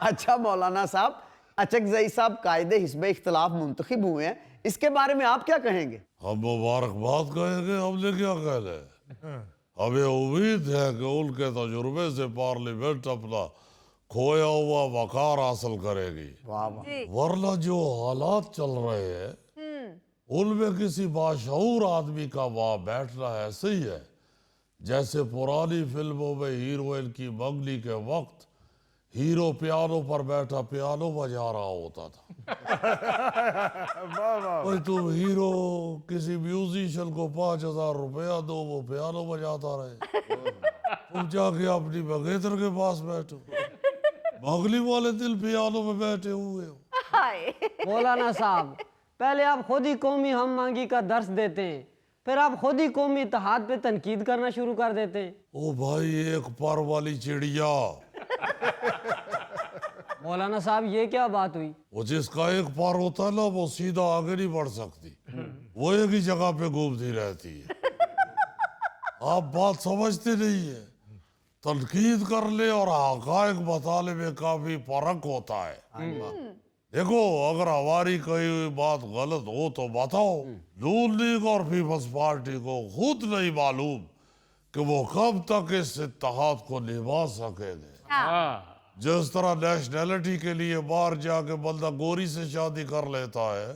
अच्छा मौलाना साहब, अचकजई साहब कायदे हिस्बे इख्तलाफ मुंतखब हुए हैं, इसके बारे में आप क्या कहेंगे? हम मुबारकबाद कहेंगे, हमने क्या कहना है। हमें उम्मीद है कि उनके तजुर्बे से पार्लियामेंट अपना खोया हुआ वकार हासिल करेगी। वरना जो हालात चल रहे हैं उनमें किसी बाशऊर आदमी का वहां बैठना ऐसे ही है जैसे पुरानी फिल्मों में हीरोइन की मंगनी के वक्त हीरो पियानो पर बैठा पियानो बजा रहा होता था। भाई तुम हीरो किसी म्यूजिशियन को 5,000 रुपया दो, वो पियानो बजाता रहे, तुम जाके अपनी मंगेतर के पास बैठो, मंगनी वाले दिल पियानो में बैठे हुए हो। मौलाना साहब पहले आप खुद ही कौमी हम मांगी का दर्स देते हैं, फिर आप खुद ही कौमी इत्तेहाद पे तनकीद करना शुरू कर देते हैं। ओ भाई एक पर वाली चिड़िया। मौलाना साहब ये क्या बात हुई? वो जिसका एक पर होता है ना वो सीधा आगे नहीं बढ़ सकती, वो एक ही जगह पे घूमती रहती है। आप बात समझते नहीं है। तनकीद कर ले और हकायक बताने में काफी फर्क होता है। देखो, अगर हमारी कोई बात गलत हो तो बताओ। नून लीग और पीपल्स पार्टी को खुद नहीं मालूम कि वो कब तक इस इत्तेहाद को निभा सकेंगे। जिस तरह नेशनैलिटी के लिए बाहर जाके बंदा गोरी से शादी कर लेता है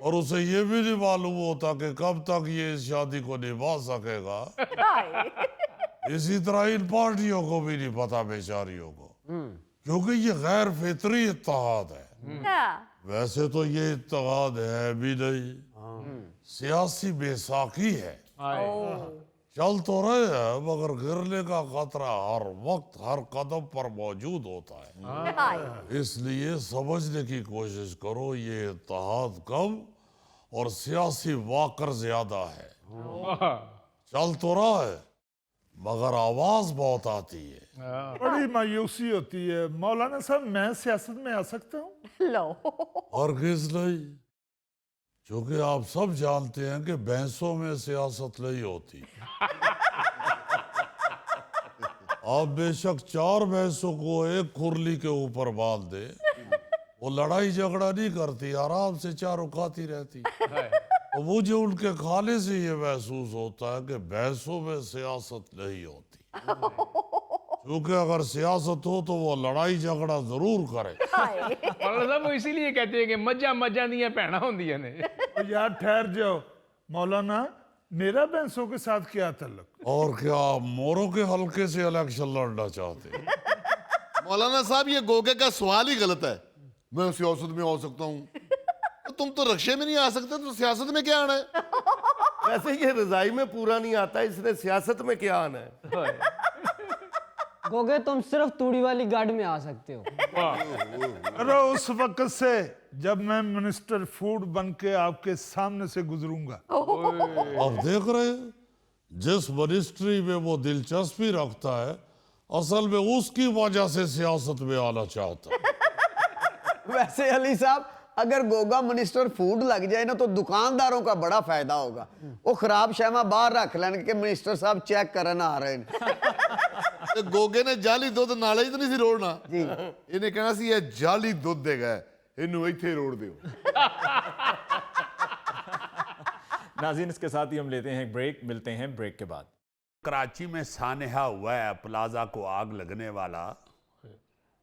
और उसे ये भी नहीं मालूम होता कि कब तक ये इस शादी को निभा सकेगा, इसी तरह इन पार्टियों को भी नहीं पता बेचारियों को, क्योंकि ये गैर फितरी इत्तेहाद है। वैसे तो ये इत्तेहाद है भी नहीं, सियासी बेसाखी है। चल तो रहे हैं मगर गिरने का खतरा हर वक्त हर कदम पर मौजूद होता है। इसलिए समझने की कोशिश करो ये इत्तेहाद कम और सियासी वाकर ज्यादा है। चल तो रहा है मगर आवाज बहुत आती है। बड़ी मायूसी होती है। मौलाना साहब, मैं सियासत में आ सकता हूँ? लो हरगिज नहीं, क्योंकि आप सब जानते हैं कि भैंसों में सियासत नहीं होती। आप बेशक 4 भैंसों को एक खुरली के ऊपर बांध दे, वो लड़ाई झगड़ा नहीं करती, आराम से चारों खाती रहती। तो मुझे उनके खाने से ये महसूस होता है कि भैंसों में सियासत नहीं होती, क्योंकि अगर सियासत हो तो वो लड़ाई झगड़ा जरूर करे। मौलाना साहब वो इसीलिए कहते हैं कि मज्जा मज्जा दियां भैणा होंदियां ने। तो यार ठहर जाओ मौलाना, मेरा भैंसों के साथ क्या ताल्लुक? और क्या आप मोरों के हल्के से इलेक्शन लड़ना चाहते हैं? मौलाना साहब, ये गोगे का सवाल ही गलत है। मैं सियासत में आ सकता हूँ, तो तुम तो रक्शे में नहीं आ सकते, तो सियासत में क्या आना है? वैसे ये रजाई में पूरा नहीं आता, इसने सियासत में क्या आना है? गोगे तुम सिर्फ तूड़ी वाली गाड़ी में आ सकते हो। अरे उस वक्त से जब मैं मिनिस्टर फूड बन के आपके सामने से गुजरूंगा। अब देख रहे हैं, जिस मिनिस्ट्री में वो दिलचस्पी रखता है असल में उसकी वजह से सियासत में आना चाहता है। वैसे अली साहब, अगर गोगा मिनिस्टर फूड लग जाए ना तो दुकानदारों का बड़ा फायदा होगा। वो खराब शैमा बाहर रख लेने के मिनिस्टर साहब चेक करने आ रहे हैं। ਤੇ ਗੋਗੇ ਨੇ ਜਾਲੀ ਦੁੱਧ ਨਾਲੇ ਹੀ ਤਾਂ ਨਹੀਂ ਸੀ ਰੋੜਨਾ ਜੀ। ਇਹਨੇ ਕਹਿਣਾ ਸੀ ਇਹ ਜਾਲੀ ਦੁੱਧ ਹੈਗਾ, ਇਹਨੂੰ ਇੱਥੇ ਰੋੜ ਦਿਓ। नाज़रीन, इसके साथ ही हम लेते हैं ब्रेक, मिलते हैं ब्रेक के बाद। कराची में सानहा हुआ है प्लाजा को आग लगने वाला,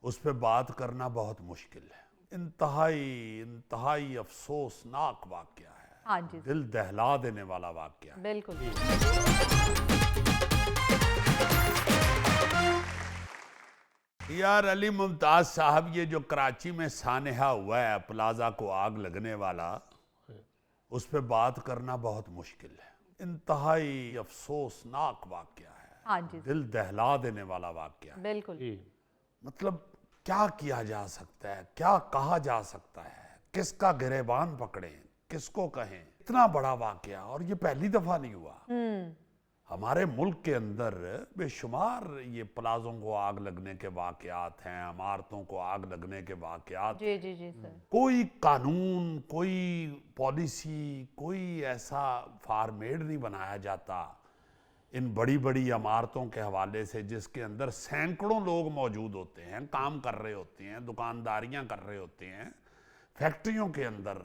उस पर बात करना बहुत मुश्किल है। इंतहाई अफसोसनाक वाकया है। हाँ जी, दिल दहला देने वाला वाकया है। बिल्कुल। यार अली मुमताज साहब, ये जो कराची में सानहा हुआ है प्लाजा को आग लगने वाला, उस पर बात करना बहुत मुश्किल है। इंतहाई अफसोसनाक वाकया है। हाँ जी, दिल दहला देने वाला वाकया है। बिल्कुल। मतलब क्या किया जा सकता है, क्या कहा जा सकता है, किसका गिरेबान पकड़ें, किसको कहें? इतना बड़ा वाकया, और ये पहली दफा नहीं हुआ। हमारे मुल्क के अंदर बेशुमार ये प्लाजों को आग लगने के वाकयात हैं, इमारतों को आग लगने के वाकयात। जी जी जी सर। कोई कानून, कोई पॉलिसी, कोई ऐसा फार्मेड नहीं बनाया जाता इन बड़ी बड़ी इमारतों के हवाले से, जिसके अंदर सैकड़ों लोग मौजूद होते हैं, काम कर रहे होते हैं, दुकानदारियां कर रहे होते हैं। फैक्ट्रियों के अंदर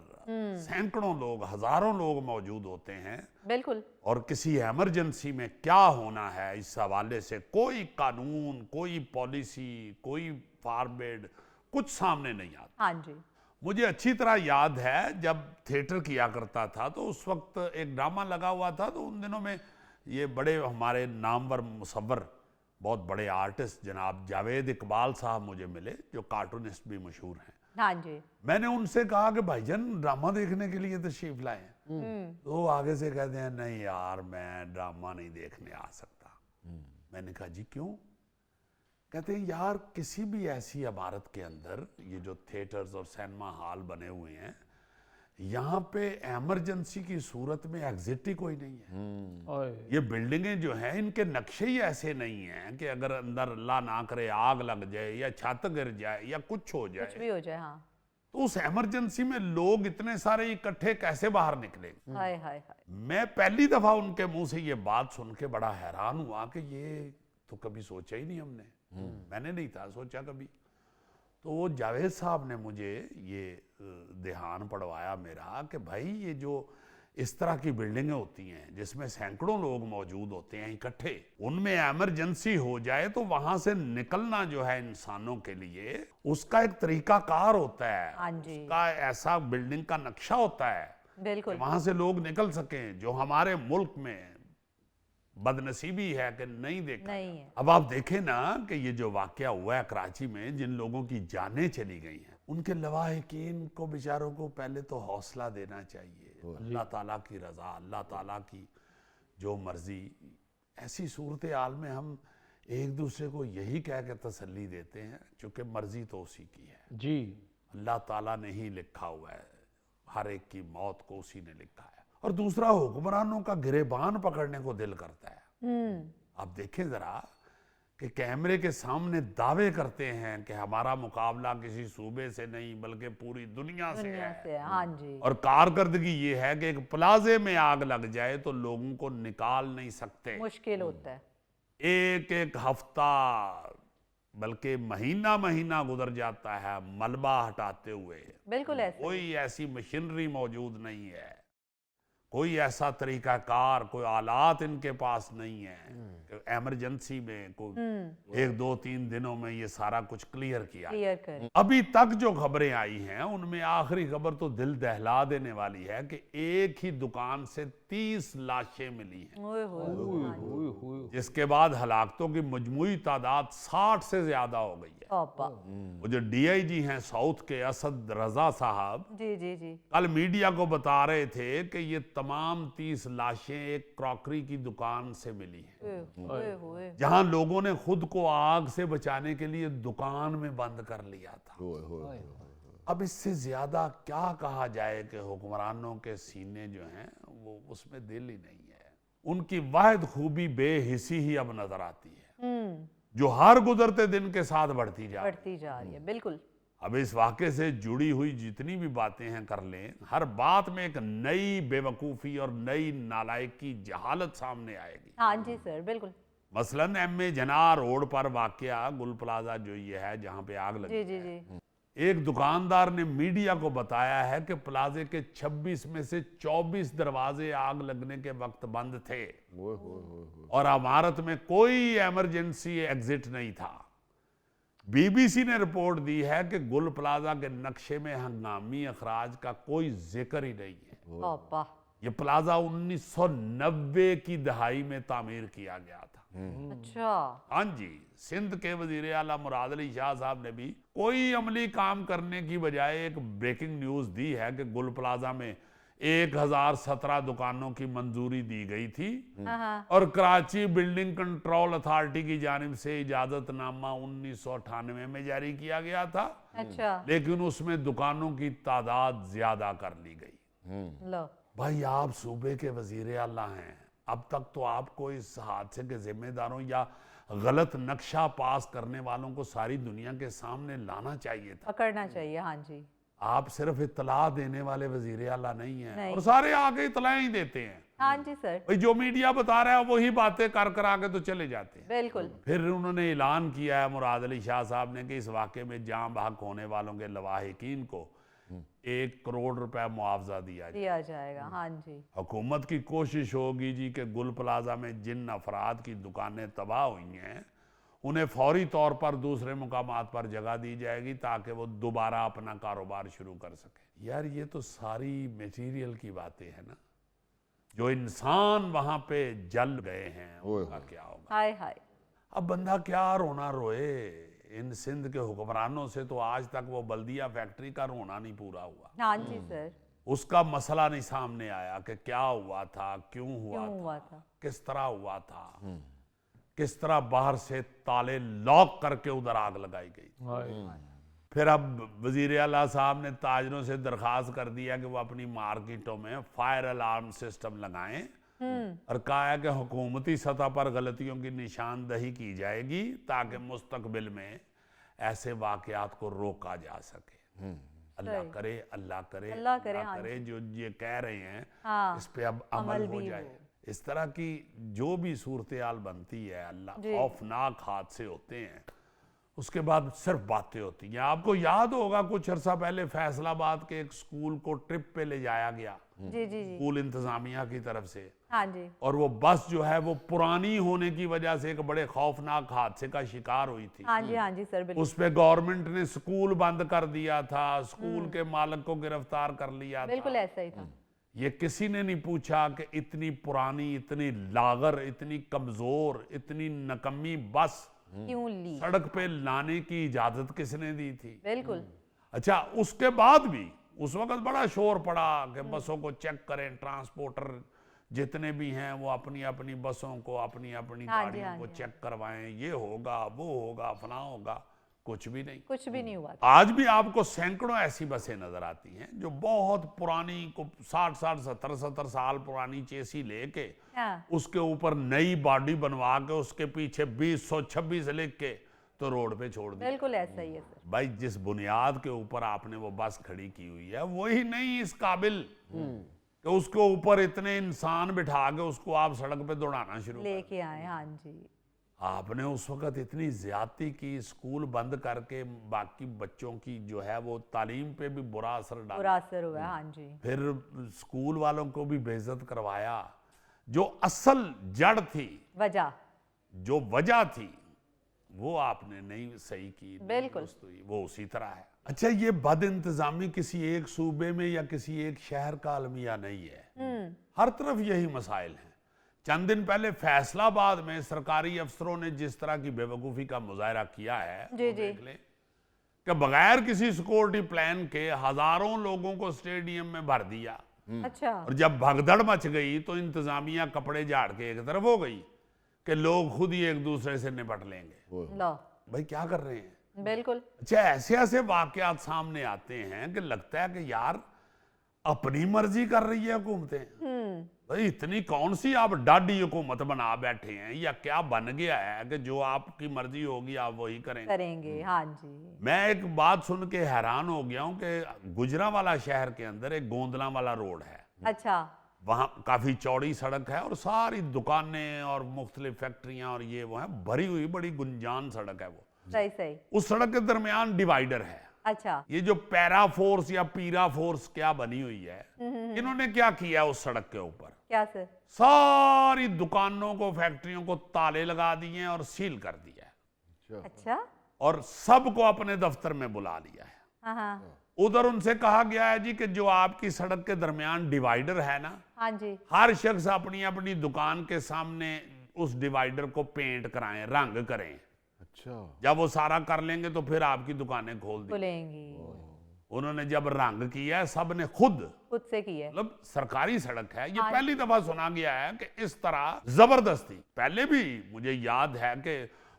सैकड़ों लोग, हजारों लोग मौजूद होते हैं। बिल्कुल। और किसी इमरजेंसी में क्या होना है इस हवाले से कोई कानून, कोई पॉलिसी, कोई फॉर्मेट कुछ सामने नहीं आता। हाँ जी। मुझे अच्छी तरह याद है जब थिएटर किया करता था तो उस वक्त एक ड्रामा लगा हुआ था, तो उन दिनों में ये बड़े हमारे नामवर मुसव्वर, बहुत बड़े आर्टिस्ट जनाब जावेद इकबाल साहब मुझे मिले, जो कार्टूनिस्ट भी मशहूर हैं। हाँ जी। मैंने उनसे कहा कि भाईजान ड्रामा देखने के लिए तशरीफ लाए। तो वो आगे से कहते हैं नहीं यार मैं ड्रामा नहीं देखने आ सकता। मैंने कहा जी क्यों? कहते हैं यार किसी भी ऐसी इमारत के अंदर ये जो थिएटर्स और सिनेमा हॉल बने हुए हैं, यहाँ पे इमरजेंसी की सूरत में एग्जिट ही कोई नहीं है। ये बिल्डिंगें जो हैं इनके नक्शे ही ऐसे नहीं हैं कि अगर अंदर अल्लाह ना करे आग लग जाए या छत गिर जाए या कुछ हो जाए, कुछ भी हो जाए। हाँ। तो उस इमरजेंसी में लोग इतने सारे इकट्ठे कैसे बाहर निकलेंगे? हाय हाय हाय। मैं पहली दफा उनके मुंह से ये बात सुन के बड़ा हैरान हुआ कि ये तो कभी सोचा ही नहीं हमने। मैंने नहीं था सोचा कभी। तो जावेद साहब ने मुझे ये ध्यान पड़वाया मेरा कि भाई ये जो इस तरह की बिल्डिंगें होती हैं जिसमें सैकड़ों लोग मौजूद होते हैं इकट्ठे, उनमें इमरजेंसी हो जाए तो वहां से निकलना जो है इंसानों के लिए उसका एक तरीकाकार होता है, हाँ जी। उसका ऐसा बिल्डिंग का नक्शा होता है बिल्कुल। वहां से लोग निकल सकें, जो हमारे मुल्क में बदनसीबी है कि नहीं देखा। नहीं है। अब आप देखें ना कि ये जो वाकया हुआ है कराची में, जिन लोगों की जानें चली गई हैं, उनके लवाहिकीन को बेचारों को पहले तो हौसला देना चाहिए। अल्लाह ताला की रजा, अल्लाह ताला की जो मर्जी। ऐसी सूरत हाल में हम एक दूसरे को यही कह के तसल्ली देते हैं क्योंकि मर्जी तो उसी की है जी। अल्लाह ताला ने ही लिखा हुआ है, हर एक की मौत को उसी ने लिखा है। और दूसरा, हुक्मरानों का गिरेबान पकड़ने को दिल करता है। आप देखें जरा कि कैमरे के सामने दावे करते हैं कि हमारा मुकाबला किसी सूबे से नहीं बल्कि पूरी दुनिया से है। हाँ जी। और कारकर्दगी ये है कि एक प्लाजे में आग लग जाए तो लोगों को निकाल नहीं सकते, मुश्किल होता है। एक एक हफ्ता बल्कि महीना महीना गुजर जाता है मलबा हटाते हुए। बिल्कुल ऐसे। कोई ऐसी मशीनरी मौजूद नहीं है, कोई ऐसा तरीकाकार, कोई आलात इनके पास नहीं है कि इमरजेंसी में कोई 1-2-3 दिनों में ये सारा कुछ क्लियर किया। क्लियर कर। अभी तक जो खबरें आई हैं उनमें आखिरी खबर तो दिल दहला देने वाली है कि एक ही दुकान से 30 लाशें मिली हैं, ओए होए। जिसके बाद हलाकतों की मजमूई तादाद 60 से ज्यादा हो गई है। पापा। वो जो DIG हैं साउथ के असद रजा साहब, जी जी जी। कल मीडिया को बता रहे थे कि ये तमाम 30 लाशें एक क्रॉकरी की दुकान से मिली हैं, ओए होए। जहां लोगों ने खुद को आग से बचाने के लिए दुकान में बंद कर लिया था। अब इससे ज्यादा क्या कहा जाए कि हुक्मरानों के सीने जो हैं वो उसमें दिल ही नहीं है। उनकी वाहिद खूबी बेहिसी ही अब नजर आती है, जो हर गुजरते दिन के साथ बढ़ती जा रही है। बिल्कुल। अब इस वाक़े से जुड़ी हुई जितनी भी बातें हैं कर लें, हर बात में एक नई बेवकूफ़ी और नई नालायकी जहालत सामने आएगी। हाँ जी सर, बिल्कुल। मसलन MA जना रोड पर वाकया गुल प्लाजा जो ये है जहां पे आग लगी जी जी जी। एक दुकानदार ने मीडिया को बताया है कि प्लाजे के 26 में से 24 दरवाजे आग लगने के वक्त बंद थे और इमारत में कोई इमरजेंसी एग्जिट नहीं था। BBC ने रिपोर्ट दी है कि गुल प्लाजा के नक्शे में हंगामी अखराज का कोई जिक्र ही नहीं है। पापा। ये प्लाजा 1990 की दहाई में तामीर किया गया था। अच्छा। हाँ जी, सिंध के वजीर आला मुराद अली शाह साहब ने भी कोई अमली काम करने की बजाय एक ब्रेकिंग न्यूज दी है कि गुल प्लाजा में 1017 दुकानों की मंजूरी दी गई थी और कराची बिल्डिंग कंट्रोल अथॉरिटी की जानिब से इजाजतनामा 1998 में जारी किया गया था। अच्छा। लेकिन उसमें दुकानों की तादाद ज्यादा कर ली गई। लो। भाई आप सूबे के वजीर आला हैं, अब तक तो आपको इस हादसे के जिम्मेदारों या गलत नक्शा पास करने वालों को सारी दुनिया के सामने लाना चाहिए था, पकड़ना चाहिए। हाँ जी। आप सिर्फ इतला देने वाले वजीर आला नहीं हैं नहीं। और सारे आगे इतलाएं ही देते हैं। हाँ जी सर। भाई जो मीडिया बता रहा है वही बातें कर कर आगे तो चले जाते हैं। बिल्कुल। फिर उन्होंने ऐलान किया है मुराद अली शाह साहब ने कि इस वाक़े में जान बहक होने वालों के लवाहिकीन को 1 करोड़ रुपए मुआवजा दिया जाएगा। हाँ जी। हुकूमत की कोशिश होगी जी कि गुल प्लाजा में जिन अफराद की दुकानें तबाह हुई हैं उन्हें फौरी तौर पर दूसरे मुकामात पर जगह दी जाएगी ताकि वो दोबारा अपना कारोबार शुरू कर सके। यार ये तो सारी मटेरियल की बातें हैं ना, जो इंसान वहां पे जल गए हैं उनका क्या होगा। हाय हाय। अब बंदा क्या रोना रोए, इन सिंध के हुक्मरानों से तो आज तक वो बल्दिया फैक्ट्री का रोना नहीं पूरा हुआ। हाँ जी सर। उसका मसला नहीं सामने आया कि क्या हुआ था, क्यों हुआ था, किस तरह हुआ था, किस तरह बाहर से ताले लॉक करके उधर आग लगाई गई। फिर अब वजीर आला साहब ने ताजरों से दरखास्त कर दिया कि वो अपनी मार्केटों में फायर अलार्म सिस्टम लगाएं और कहा है कि हुकूमती सतह पर गलतियों की निशानदही की जाएगी ताकि मुस्तकबिल में ऐसे वाकयात को रोका जा सके। अल्लाह करे, अल्लाह करे, अल्लाह करे, हाँ करे जो ये कह रहे हैं हाँ, इस पे अब अमल हो जाए। इस तरह की जो भी सूरत हाल बनती है, अल्लाह खौफनाक हादसे होते हैं, उसके बाद सिर्फ बातें होती हैं। आपको याद होगा कुछ अरसा पहले फैसलाबाद के एक स्कूल को ट्रिप पे ले जाया गया जी जी जी। स्कूल इंतजामिया की तरफ से, हाँ जी। और वो बस जो है वो पुरानी होने की वजह से एक बड़े खौफनाक हादसे का शिकार हुई थी। हाँ जी सर, बिल्कुल। उस पे गवर्नमेंट ने स्कूल बंद कर दिया था, स्कूल के मालिक को गिरफ्तार कर लिया था। बिल्कुल ऐसा ही था। ये किसी ने नहीं पूछा कि इतनी पुरानी, इतनी लागर, इतनी कमजोर, इतनी नकम्मी बस क्यों ली? सड़क पे लाने की इजाजत किसने दी थी? बिल्कुल। अच्छा, उसके बाद भी उस वक्त बड़ा शोर पड़ा कि बसों को चेक करें, ट्रांसपोर्टर जितने भी हैं वो अपनी अपनी बसों को, अपनी अपनी गाड़ियों को चेक करवाएं, ये होगा, वो होगा, फला होगा। कुछ भी नहीं, कुछ भी नहीं हुआ। आज भी आपको सैकड़ों ऐसी बसें नजर आती हैं जो बहुत पुरानी को 60 70 साल पुरानी चेसी लेके उसके ऊपर नई बॉडी बनवा के उसके पीछे 2026 लिख के तो रोड पे छोड़ दी। बिल्कुल ऐसा ही है सर। भाई, जिस बुनियाद के ऊपर आपने वो बस खड़ी की हुई है वही नहीं इस काबिल कि उसके ऊपर इतने इंसान बिठा के उसको आप सड़क पे दौड़ाना शुरू लेके आए। हाँ जी। आपने उस वक्त इतनी ज्यादती की, स्कूल बंद करके बाकी बच्चों की जो है वो तालीम पे भी बुरा असर डाला, बुरा असर हुआ। हाँ जी। फिर स्कूल वालों को भी बेइज्जत करवाया। जो असल जड़ थी, जो वजह थी, वो आपने नहीं सही की, बिल्कुल वो उसी तरह है। अच्छा, ये बद इंतजामी किसी एक सूबे में या किसी एक शहर का अलमिया नहीं है, हर तरफ यही मसाइल हैं। चंद दिन पहले फैसलाबाद में सरकारी अफसरों ने जिस तरह की बेवकूफ़ी का मुजाहरा किया है, जी जी, देख लें कि बगैर किसी सिक्योरिटी प्लान के हजारों लोगों को स्टेडियम में भर दिया। अच्छा। और जब भगदड़ मच गई तो इंतजामिया कपड़े झाड़ के एक तरफ हो गई कि लोग खुद ही एक दूसरे से निपट लेंगे। लो भाई, क्या कर रहे हैं? बिल्कुल। अच्छा, ऐसे ऐसे वाकयात सामने आते हैं कि लगता है कि यार अपनी मर्जी कर रही है हुकूमतें। भाई, इतनी कौन सी आप डाडी हुकूमत बना बैठे हैं, या क्या बन गया है कि जो आपकी मर्जी होगी आप वही करेंगे? हाँ जी। मैं एक बात सुन के हैरान हो गया हूं कि गुजरांवाला शहर के अंदर एक गोंदला वाला रोड है। अच्छा। वहां काफी चौड़ी सड़क है और सारी दुकानें और मुख्तलिफ फैक्ट्रियां और ये वो है, भरी हुई बड़ी गुंजान सड़क है वो। सही सही। उस सड़क के दरमियान डिवाइडर है। अच्छा। ये जो पैरा फोर्स या पीरा फोर्स क्या बनी हुई है, इन्होंने क्या किया उस सड़क के ऊपर? क्या सर? सारी दुकानों को, फैक्ट्रियों को ताले लगा दिए और सील कर दिया है। अच्छा। और सबको अपने दफ्तर में बुला लिया है। हाँ। उधर उनसे कहा गया है जी कि जो आपकी सड़क के दरमियान डिवाइडर है ना, हाँ जी, हर शख्स अपनी अपनी दुकान के सामने उस डिवाइडर को पेंट कराएं, रंग करें। अच्छा। जब वो सारा कर लेंगे तो फिर आपकी दुकानें खोल दी। खुलेंगी। उन्होंने जब रंग किया है, सब ने खुद से किया, मतलब सरकारी सड़क है ये। हाँ। पहली दफा सुना गया है कि इस तरह जबरदस्ती। पहले भी मुझे याद है कि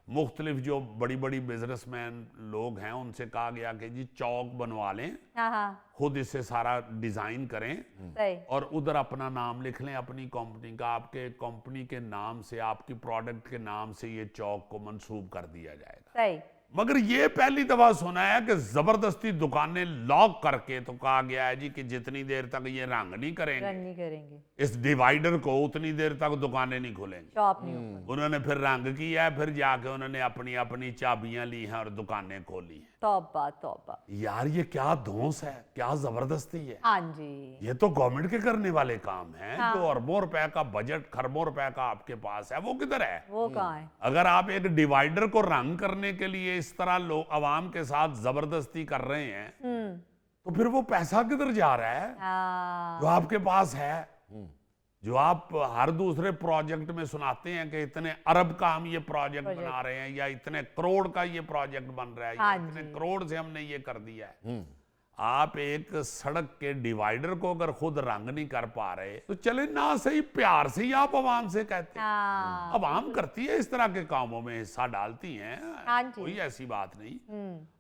मुख्तलिफ जो बड़ी बड़ी बिजनेसमैन लोग हैं उनसे कहा गया कि जी चौक बनवा लें, हाँ, खुद इससे सारा डिजाइन करें सही, और उधर अपना नाम लिख लें, अपनी कंपनी का, आपके कंपनी के नाम से, आपकी प्रोडक्ट के नाम से ये चौक को मंसूब कर दिया जाएगा। सही। मगर ये पहली दफा सुना है कि जबरदस्ती दुकानें लॉक करके तो कहा गया है जी कि जितनी देर तक ये रंग नहीं करेंगे इस डिवाइडर को, उतनी देर तक दुकानें नहीं खुलेंगी, शॉप नहीं ओपन। उन्होंने फिर रंग किया है, फिर जाके उन्होंने अपनी अपनी चाबियां ली हैं और दुकानें खोली हैं। तौबा तौबा। यार ये क्या धौंस है, क्या जबरदस्ती है। हाँ जी, ये तो गवर्नमेंट के करने वाले काम हैं। हाँ। जो अरबों रुपए का बजट, खरबों रुपए का आपके पास है, वो किधर है? वो कहाँ है? अगर आप एक डिवाइडर को रंग करने के लिए इस तरह लोग आवाम के साथ जबरदस्ती कर रहे हैं तो फिर वो पैसा किधर जा रहा है जो आपके पास है, जो आप हर दूसरे प्रोजेक्ट में सुनाते हैं कि इतने अरब का हम ये प्रोजेक्ट बना रहे हैं, या इतने करोड़ का ये प्रोजेक्ट बन रहा है, या इतने करोड़ से हमने ये कर दिया है। आप एक सड़क के डिवाइडर को अगर खुद रंग नहीं कर पा रहे तो चले ना सही, प्यार से ही आप आवाम से कहते हैं। आवाम करती है इस तरह के कामों में, हिस्सा डालती हैं, कोई ऐसी बात नहीं,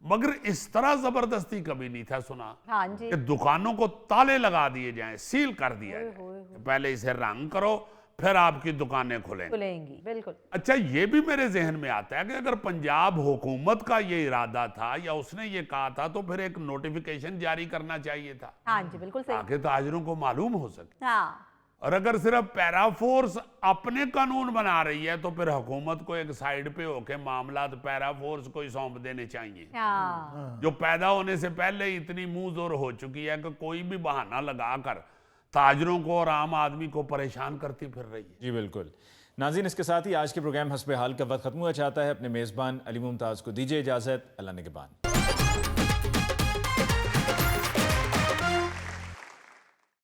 मगर इस तरह जबरदस्ती कभी नहीं था सुना कि दुकानों को ताले लगा दिए जाएं, सील कर दिया जाए, पहले इसे रंग करो फिर आपकी दुकानें खुलेंगी। बिल्कुल। अच्छा, ये भी मेरे जहन में आता है कि अगर पंजाब हुकूमत का ये इरादा था या उसने ये कहा था तो फिर एक नोटिफिकेशन जारी करना चाहिए था। हाँ जी, बिल्कुल सही। ताकि ताजिरों को मालूम हो सके। हाँ। और अगर सिर्फ पैरा फोर्स अपने कानून बना रही है तो फिर हुकूमत को एक साइड पे होके मामलात पैरा फोर्स को ही सौंप देने चाहिए, जो पैदा होने से पहले ही इतनी मुंह जोर हो चुकी है कि कोई भी बहाना लगाकर ताजरों को और आम आदमी को परेशान करती फिर रही है। जी बिल्कुल। नाज़रीन, इसके साथ ही आज के प्रोग्राम हस्बे हाल का वक्त खत्म हुआ चाहता है। अपने मेज़बान अली मुमताज़ को दीजिए इजाज़त। अल्लाह निगहबान।